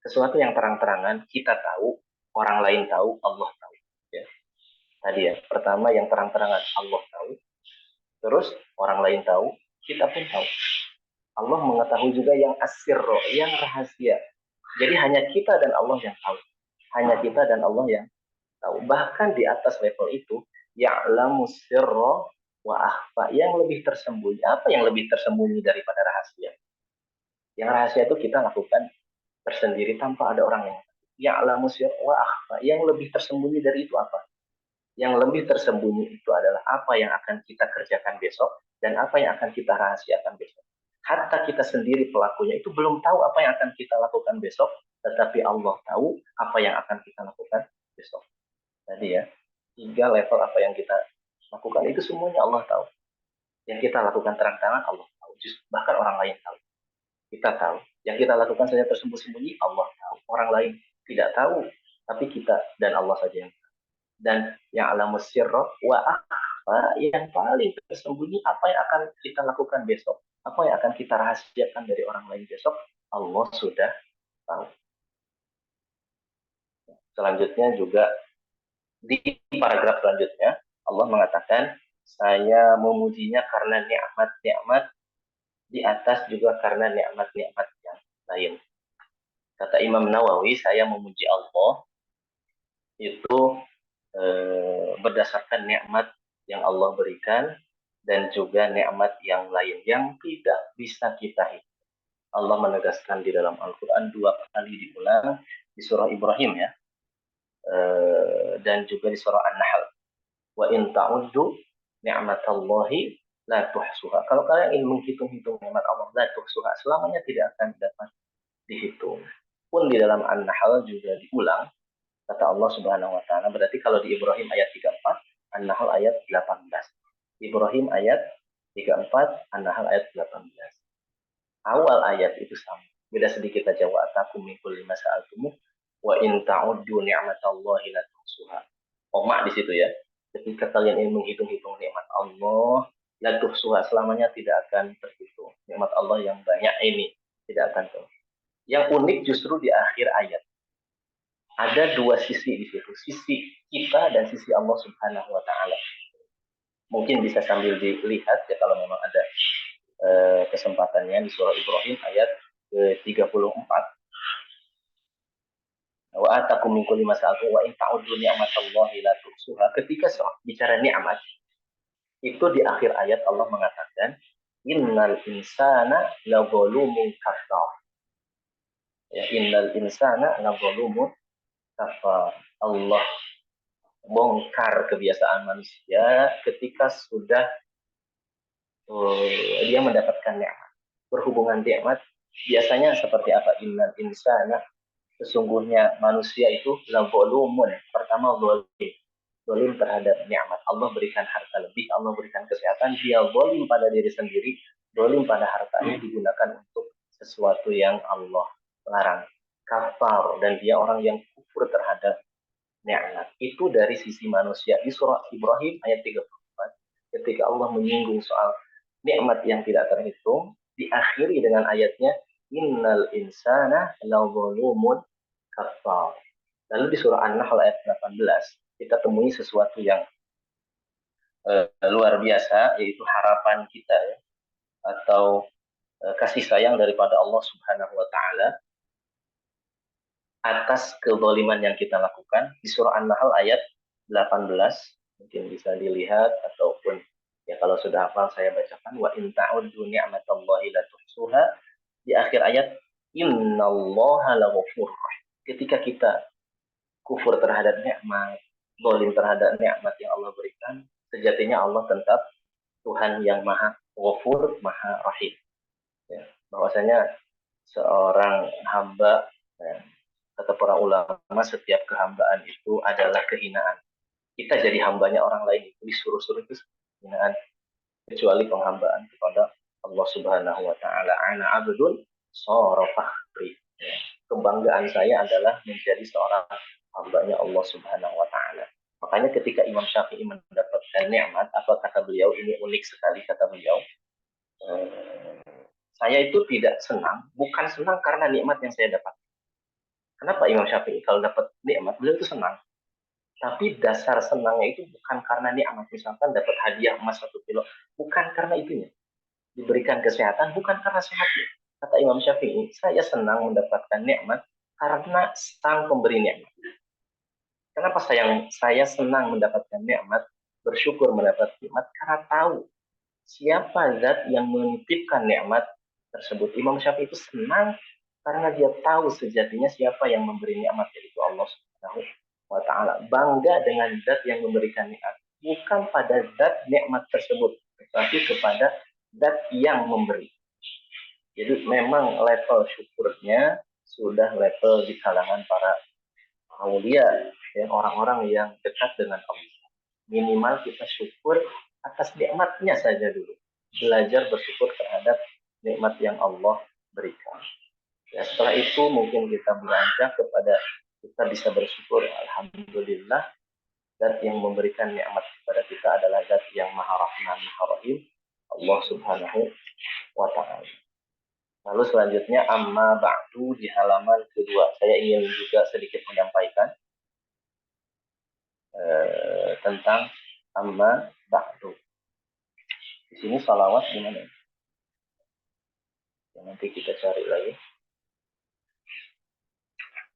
Sesuatu yang terang-terangan kita tahu, orang lain tahu, Allah tahu. Ya. Tadi ya, pertama yang terang-terangan Allah tahu, terus orang lain tahu, kita pun tahu. Allah mengetahui juga yang asirro, yang rahasia. Jadi hanya kita dan Allah yang tahu. Hanya kita dan Allah yang tahu. Bahkan di atas level itu, ya'lamu sirra wa akhfa. Yang lebih tersembunyi. Apa yang lebih tersembunyi daripada rahasia? Yang rahasia itu kita lakukan tersendiri tanpa ada orang yang tahu. Ya'lamu sirra wa akhfa. Yang lebih tersembunyi dari itu apa? Yang lebih tersembunyi itu adalah apa yang akan kita kerjakan besok dan apa yang akan kita rahasiakan besok. Hatta kita sendiri pelakunya itu belum tahu apa yang akan kita lakukan besok, tetapi Allah tahu apa yang akan kita lakukan besok. Tadi ya, 3 level apa yang kita lakukan itu semuanya Allah tahu. Yang kita lakukan terang-terangan Allah tahu, bahkan orang lain tahu. Kita tahu. Yang kita lakukan saja tersembunyi Allah tahu. Orang lain tidak tahu, tapi kita dan Allah saja yang tahu. Dan yang alamu sirra wa akhfa, yang paling tersembunyi apa yang akan kita lakukan besok, apa yang akan kita rahasiakan dari orang lain besok, Allah sudah tahu. Selanjutnya juga di paragraf selanjutnya Allah mengatakan, saya memujinya karena nikmat-nikmat di atas juga karena nikmat-nikmat yang lain. Kata Imam Nawawi, saya memuji Allah itu berdasarkan nikmat yang Allah berikan dan juga nikmat yang lain yang tidak bisa kita hitung. Allah menegaskan di dalam Al-Quran 2 kali diulang di surah Ibrahim ya, dan juga di surah An-Nahl. Wa in ta'uddu ni'matallahi la tuhsuha. Kalau kalian ingin menghitung-hitung nikmat Allah, la tuhsuha, selamanya tidak akan dapat dihitung. Pun di dalam An-Nahl juga diulang kata Allah Subhanahu wa taala. Berarti kalau di Ibrahim ayat 34, An-Nahl ayat 18. Ibrahim ayat 34 An-Nahl ayat 18. Awal ayat itu sama. Beda sedikit aja, wa atakum min kulli ma sa'altum wa in ta'uddu ni'matallahi la tuhsuha. Koma di situ ya. Ketika kalian ingin menghitung-hitung nikmat Allah, la tuhsuha, selamanya tidak akan terhitung. Nikmat Allah yang banyak ini tidak akan terhitung. Yang unik justru di akhir ayat. Ada dua sisi di situ, sisi kita dan sisi Allah Subhanahu wa taala. Mungkin bisa sambil dilihat ya kalau memang ada kesempatannya di surah Ibrahim ayat ke-34. Wa atakum min kulli ma sa'altum wa in ta'uddu ni'matallahi la tuhsuha. Ketika bicara nikmat, itu di akhir ayat Allah mengatakan innal insana lazalumun kafar. Ya, innal insana lazalumun kafar. Allah bongkar kebiasaan manusia ketika sudah dia mendapatkan nikmat. Berhubungan nikmat biasanya seperti apa? Innal insana, sesungguhnya manusia itu lazalumun. Pertama zalim terhadap nikmat. Allah berikan harta lebih, Allah berikan kesehatan, dia zalim pada diri sendiri, zalim pada hartanya digunakan untuk sesuatu yang Allah larang. Kafar, dan dia orang yang kufur terhadap nikmat. Itu dari sisi manusia. Di surah Ibrahim ayat 34, ketika Allah menyinggung soal nikmat yang tidak terhitung, diakhiri dengan ayatnya innal insana lazalumun kafar. Lalu di surah An-Nahl ayat 18 kita temui sesuatu yang luar biasa, yaitu harapan kita ya, atau kasih sayang daripada Allah Subhanahu wa taala atas kezaliman yang kita lakukan. Di surah An-Nahl ayat 18 mungkin bisa dilihat, ataupun ya kalau sudah hafal saya bacakan, wa in ta'uddu ni'matallahi la tuhsuha. Di akhir ayat innallaha laghafurur rahim. Ketika kita kufur terhadap nikmat, zalim terhadap nikmat yang Allah berikan, sejatinya Allah tetap Tuhan yang maha ghafur, maha rahim. Ya, bahwasanya seorang hamba, ya, kata para ulama, setiap kehambaan itu adalah kehinaan. Kita jadi hambanya orang lain itu disuruh-suruh itu kehinaan, kecuali penghambaan kepada Allah Subhanahu wa taala. Ana abdun sara fakhri. Ya, kebanggaan saya adalah menjadi seorang hambanya Allah Subhanahu wa taala. Makanya ketika Imam Syafi'i mendapatkan nikmat, apa kata beliau, ini unik sekali kata beliau, saya itu tidak senang, bukan senang karena nikmat yang saya dapat. Kenapa Imam Syafi'i kalau dapat nikmat, beliau itu senang. Tapi dasar senangnya itu bukan karena nikmat. Misalkan dapat hadiah emas 1 kilo, bukan karena itunya. Diberikan kesehatan, bukan karena sehatnya. Kata Imam Syafi'i, saya senang mendapatkan nikmat karena sang pemberi nikmat. Kenapa saya senang mendapatkan nikmat, bersyukur mendapat nikmat, karena tahu siapa zat yang menitipkan nikmat tersebut. Imam Syafi'i itu senang karena dia tahu sejatinya siapa yang memberi nikmat, yaitu Allah Subhanahu wa taala. Bangga dengan zat yang memberikan nikmat, bukan pada zat nikmat tersebut, tetapi kepada zat yang memberi. Jadi memang level syukurnya sudah level di kalangan para aulia, ya, orang-orang yang dekat dengan Allah. Minimal kita syukur atas nikmatnya saja dulu. Belajar bersyukur terhadap nikmat yang Allah berikan. Ya, setelah itu mungkin kita beranjak kepada kita bisa bersyukur, alhamdulillah, zat yang memberikan nikmat kepada kita adalah zat yang maha rahman, maha rahim, Allah Subhanahu wa taala. Lalu selanjutnya amma ba'du di halaman kedua. Saya ingin juga sedikit menyampaikan tentang amma ba'du. Di sini salawat gimana? Ya, nanti kita cari lagi.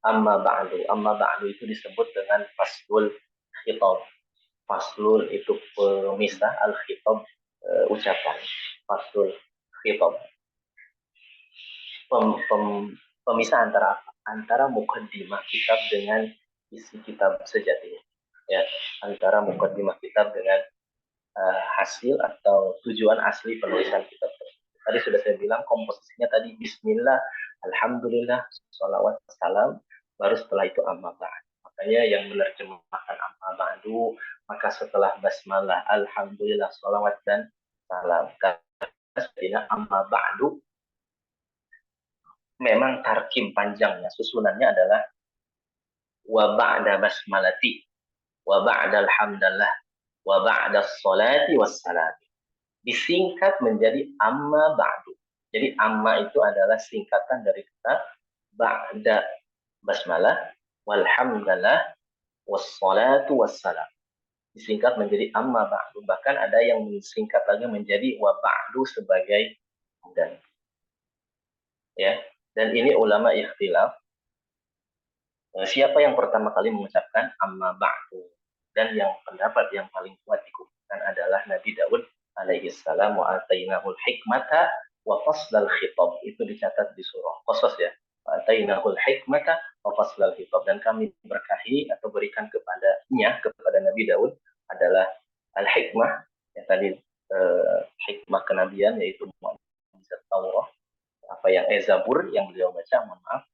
Amma ba'du itu disebut dengan faslul khitab. Faslul itu pemisah, al khitab ucapan. Faslul khitab. Pemisah antara apa? Antara mukaddimah kitab dengan isi kitab sejatinya. Ya, antara mukaddimah kitab dengan hasil atau tujuan asli penulisan kitab tersebut. Tadi sudah saya bilang komposisinya tadi bismillah, alhamdulillah, sholawat, salam, baru setelah itu amma ba'd. Makanya yang menerjemahkan amma ba'du, maka setelah basmalah, alhamdulillah, sholawat dan salam. Karena amma ba'du memang tarkim panjangnya, susunannya adalah wa ba'da basmalati wa ba'da alhamdulillah wa ba'da sholati wassalam. Disingkat menjadi amma ba'du. Jadi amma itu adalah singkatan dari kata ba'da basmalah walhamdulillah wassalatu wassalam. Disingkat menjadi amma ba'du. Bahkan ada yang disingkat lagi menjadi wa ba'du sebagai dan. Ya. Dan ini ulama ikhtilaf. Siapa yang pertama kali mengucapkan amma ba'du? Dan yang pendapat yang paling kuat dikumpulkan adalah Nabi Daud alaihi salam wa atainahul hikmata wa faslal khitab. Itu dicatat di surah Qasas ya. Wa atainahul hikmata wa faslal khitab. Dan kami berkahi atau berikan kepada Nabi Daud adalah al-hikmah yang tadi hikmah kenabian yaitu mukjizat Taurat, apa yang Zabur yang beliau baca, mohon maaf,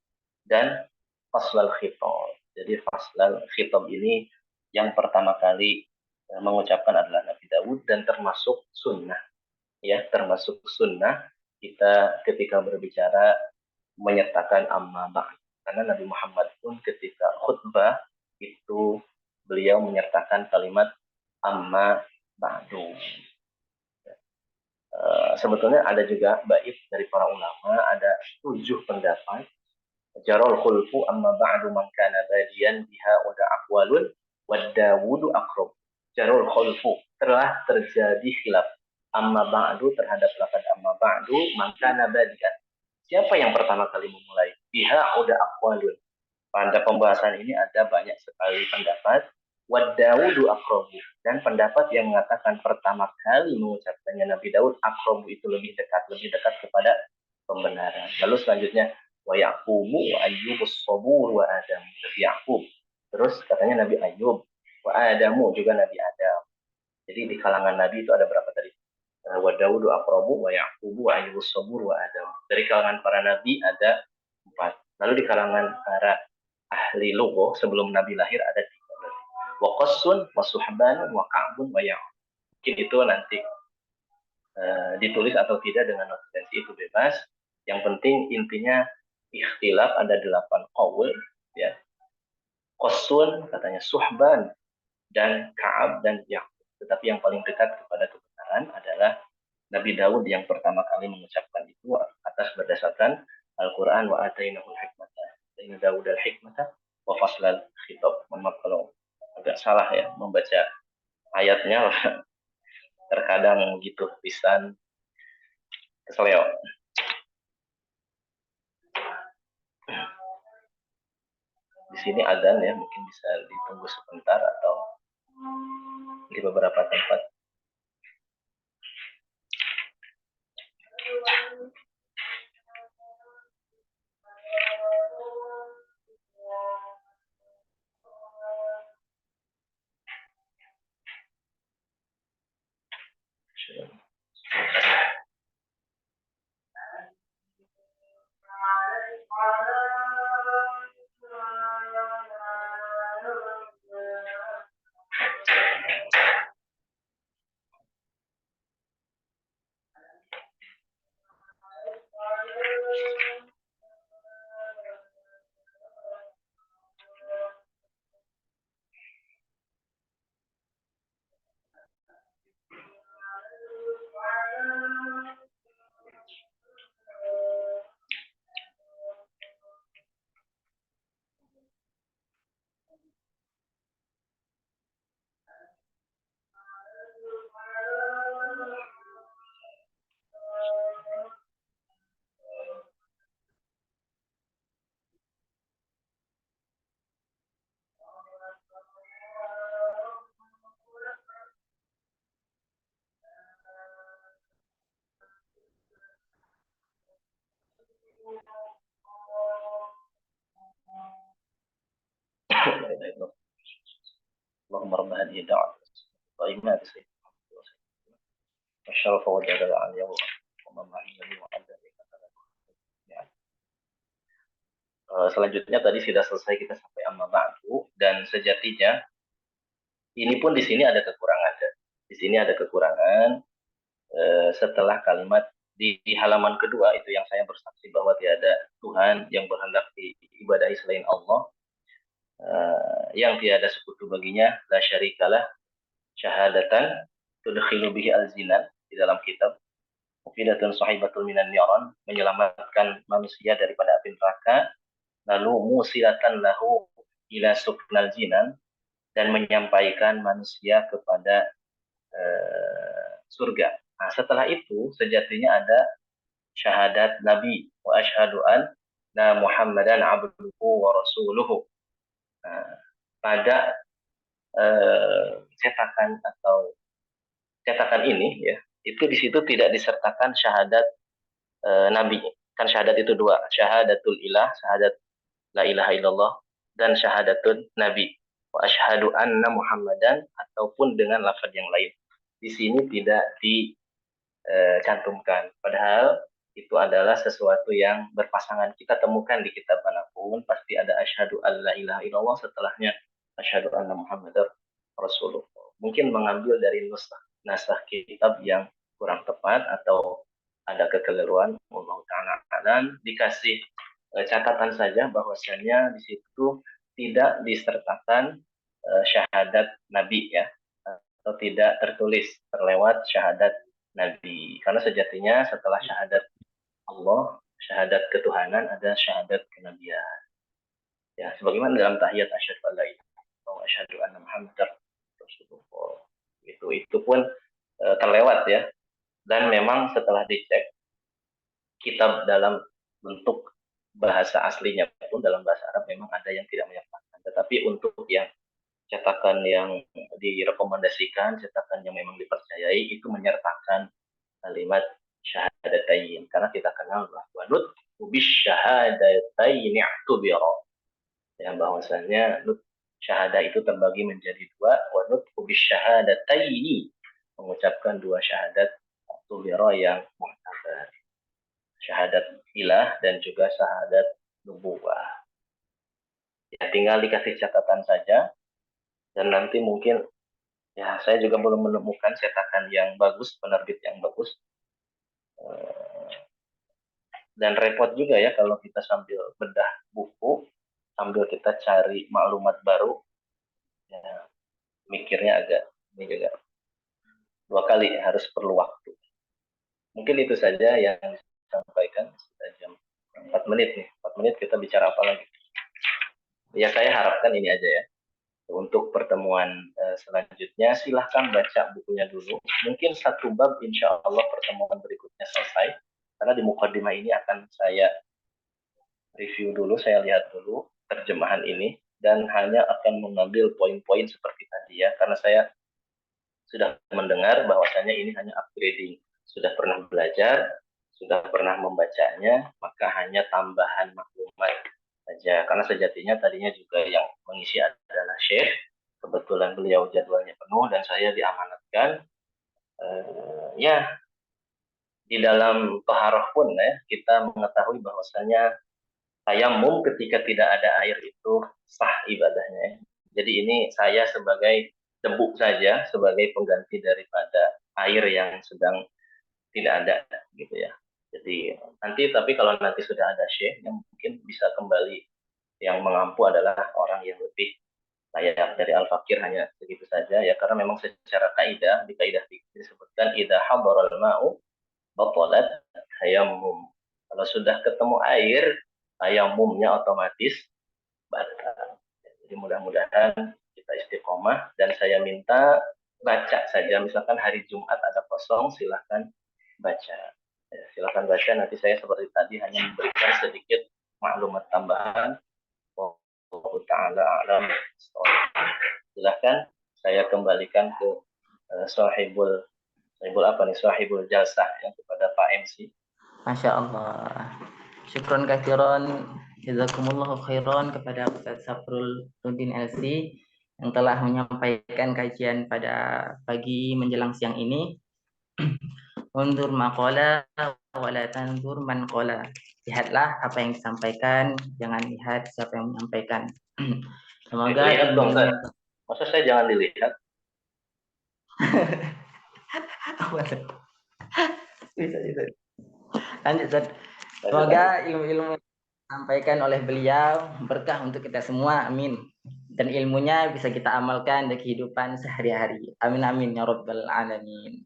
dan faslal khitab. Jadi faslal khitab ini yang pertama kali mengucapkan adalah Nabi Daud dan termasuk sunnah. Ya, termasuk sunnah kita ketika berbicara menyertakan amma ba'd. Karena Nabi Muhammad pun ketika khutbah itu beliau menyertakan kalimat amma ba'du. Sebetulnya ada juga bait dari para ulama, ada 7 pendapat. Jarol khulfu amma ba'du man kana badiyan biha uda aqwalun wa Dawudu akrab. Jarol khulfu, telah terjadi khilaf amma ba'du terhadap lafaz amma ba'du man kana badiyan. Siapa yang pertama kali memulai? Biha uda aqwalun. Pada pembahasan ini ada banyak sekali pendapat. Wa Dawudu akrabu, dan pendapat yang mengatakan pertama kali mengucapkannya Nabi Daud, akrabu itu lebih dekat kepada pembenaran. Lalu selanjutnya wa Yaqubu wa Ayyubus sabur wa Adam, Nabi Yaqub. Terus katanya Nabi Ayyub, wa Adamu juga Nabi Adam. Jadi di kalangan Nabi itu ada berapa tadi? Wa Dawudu akrabu wa Yaqubu wa Ayyubus sabur wa Adam. Dari kalangan para nabi ada 4. Lalu di kalangan para ahli lughah sebelum Nabi lahir ada 3. Wa qassun wa suhbanun wa ka'bun wa ya'ud. Mungkin itu nanti ditulis atau tidak dengan notensi itu bebas. Yang penting intinya ikhtilaf ada 8 qaul ya. Qassun katanya suhban dan Ka'ab dan Ya'ud. Tetapi yang paling dekat kepada kebenaran adalah Nabi Daud yang pertama kali mengucapkan itu atas berdasarkan Al-Qur'an wa atainahul hikmata. Ataina Daud al-hikmata wa faslal khitab. Mohon maaf kalau agak salah ya membaca ayatnya lah. Terkadang gitu lisan keseleo. Di sini adzan ya, mungkin bisa ditunggu sebentar atau di beberapa tempat. اللهم رب هذه الدعوة القائمة سيدنا محمد والشرف والجلال العلي وما معي وعلى selanjutnya tadi sudah selesai kita sampai amma ba'du, dan sejatinya ini pun di sini ada kekurangan. Di sini ada kekurangan setelah kalimat di halaman kedua itu yang saya bersaksi bahwa tiada Tuhan yang berhendak diibadahi selain Allah, yang tiada sekutu baginya, la syarikalah, syahadatan tudkhilu bihi al-zinan di dalam kitab mufidatun sahibatul minan niran, menyelamatkan manusia daripada api neraka, lalu musilatan lahu ila suknal jinan, dan menyampaikan manusia kepada surga. Nah, setelah itu sejatinya ada syahadat Nabi wa asyhadu anna Muhammadan abduhu wa rasuluhu. Nah, pada cetakan atau cetakan ini ya, itu di situ tidak disertakan syahadat Nabi. Kan syahadat itu dua, syahadatul ilah, syahadat la ilaha illallah, dan syahadatul Nabi wa asyhadu anna Muhammadan, ataupun dengan lafaz yang lain. Di sini tidak dicantumkan. Padahal itu adalah sesuatu yang berpasangan. Kita temukan di kitab manapun pasti ada asyhadu alla ilaha illallah, setelahnya asyhadu anna Muhammadar Rasulullah. Mungkin mengambil dari nasah kitab yang kurang tepat atau ada kekeliruan, Allah Ta'ala, dan dikasih catatan saja bahwasanya di situ tidak disertakan syahadat Nabi ya, atau tidak tertulis terlewat syahadat Nabi, karena sejatinya setelah syahadat Allah, syahadat ketuhanan, ada syahadat kenabian ya, sebagaimana dalam tahiyat asyhadu an la ilaha illallah wa asyhadu anna Muhammadar Rasulullah. Itu pun terlewat ya, dan memang setelah dicek kitab dalam bentuk bahasa aslinya pun dalam bahasa Arab memang ada yang tidak menyertakan, tetapi untuk yang cetakan yang direkomendasikan, cetakan yang memang dipercayai, itu menyertakan kalimat syahadatain, karena kita kenal bahwa nutqu bisyahadatain i'tubira, ya, bahwasanya syahadah itu terbagi menjadi dua, wa nutqu bisyahadataini, mengucapkan dua syahadat i'tubira yang mu'tabar, syahadat ilah dan juga syahadat nubuwah. Ya, tinggal dikasih catatan saja, dan nanti mungkin ya saya juga belum menemukan cetakan yang bagus, penerbit yang bagus. Dan repot juga ya kalau kita sambil bedah buku, sambil kita cari maklumat baru, ya, mikirnya ini juga dua kali, harus perlu waktu. Mungkin itu saja yang disampaikan. Sudah jam 4 menit nih, 4 menit kita bicara apa lagi? Ya saya harapkan ini aja ya. Untuk pertemuan selanjutnya silahkan baca bukunya dulu. Mungkin satu bab insya Allah pertemuan berikutnya selesai. Karena di mukaddimah ini akan saya review dulu, saya lihat dulu terjemahan ini, dan hanya akan mengambil poin-poin seperti tadi ya, karena saya sudah mendengar bahwasanya ini hanya upgrading, sudah pernah belajar, sudah pernah membacanya, maka hanya tambahan maklumat saja, karena sejatinya tadinya juga yang mengisi adalah Syekh, kebetulan beliau jadwalnya penuh dan saya diamanatkan. Ya, di dalam taharah pun ya, kita mengetahui bahwasanya tayamum ketika tidak ada air itu sah ibadahnya. Jadi ini saya sebagai debu saja, sebagai pengganti daripada air yang sedang tidak ada gitu ya. Jadi nanti, tapi kalau nanti sudah ada syekh yang mungkin bisa kembali, yang mengampu adalah orang yang lebih layak. Dari Al-Fakir hanya segitu saja ya, karena memang secara kaidah, di kaidah disebutkan idza hadaral ma'u batalat tayammum. Kalau sudah ketemu air, tayamumnya otomatis batal. Jadi mudah-mudahan kita istiqomah, dan saya minta baca saja, misalkan hari Jumat ada kosong, silahkan baca. Ya, silahkan baca, nanti saya seperti tadi hanya memberikan sedikit maklumat tambahan. Wallahu ta'ala a'lam. Silahkan saya kembalikan ke sahibul jalsah yang kepada Pak MC. Masya Allah. Syukron kathiron, jazakumullahu khairan kepada Ustaz Safrul Nurdin LC yang telah menyampaikan kajian pada pagi menjelang siang ini. Undur maqala wala tandur man qala. Lihatlah apa yang disampaikan, jangan lihat siapa yang menyampaikan. Semoga lihat dong, masa saya jangan dilihat? Bisa, bisa. Lanjut, Ustaz. Semoga ilmu-ilmu yang disampaikan oleh beliau berkah untuk kita semua, amin. Dan ilmunya bisa kita amalkan di kehidupan sehari-hari. Amin amin ya rabbal alamin.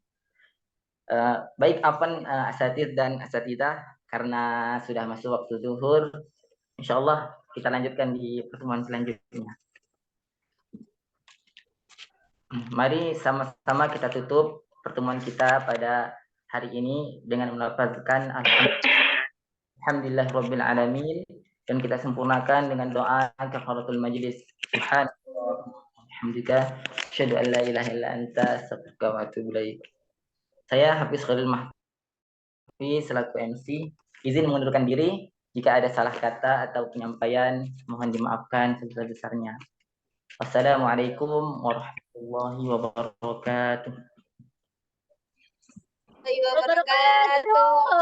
Baik Afan, asatid dan asatidah, karena sudah masuk waktu zuhur, insyaallah kita lanjutkan di pertemuan selanjutnya. Mari sama-sama kita tutup pertemuan kita pada hari ini dengan melafazkan alhamdulillahirabbil alamin, dan kita sempurnakan dengan doa kafaratul majlis. Subhanallah hamdika asyhadu an la ilaha illa anta astaghfiruka wa atubu ilaik. Saya Hafiz Khalil Mahfi selaku MC izin mengundurkan diri. Jika ada salah kata atau penyampaian mohon dimaafkan sebesar-besarnya. Wassalamualaikum warahmatullahi wabarakatuh.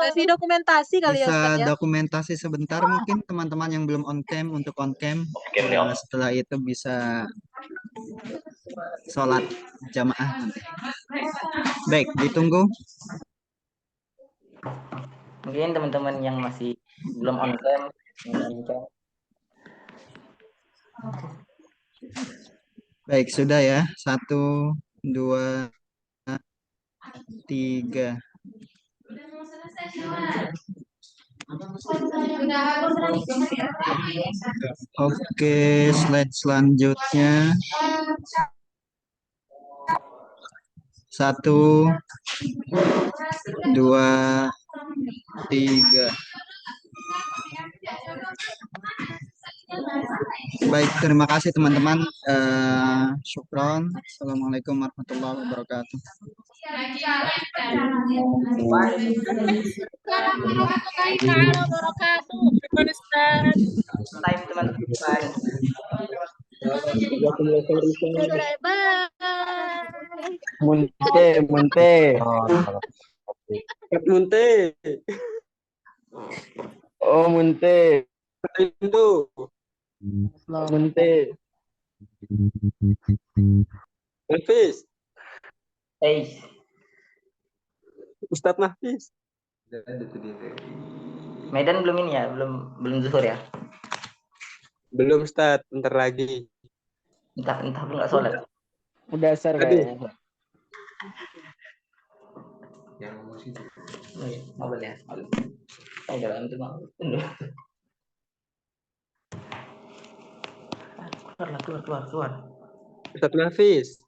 Sesi dokumentasi kali ya, Ustaz Bisa ya. dokumentasi sebentar mungkin teman-teman yang belum on cam untuk on cam. Setelah itu bisa sholat jamaah nanti. Baik, ditunggu. Mungkin teman-teman yang masih belum on cam menginginkan. Baik, sudah ya. 1, 2, 3. Oke, slide selanjutnya. 1, 2, 3. Baik, terima kasih teman-teman. Syukron. Assalamualaikum warahmatullahi wabarakatuh. Time teman-teman. Munte. Oh, Munte. Itu. Munte. Hafiz. Ustadz Nafis. Medan belum ini ya, belum zuhur ya. Belum, Ustadz, bentar lagi. Entah belum nggak sholat. Udah asar kayaknya. Nggak boleh ya. Saya jalan itu mau. Keluar. Ustadz Nafis.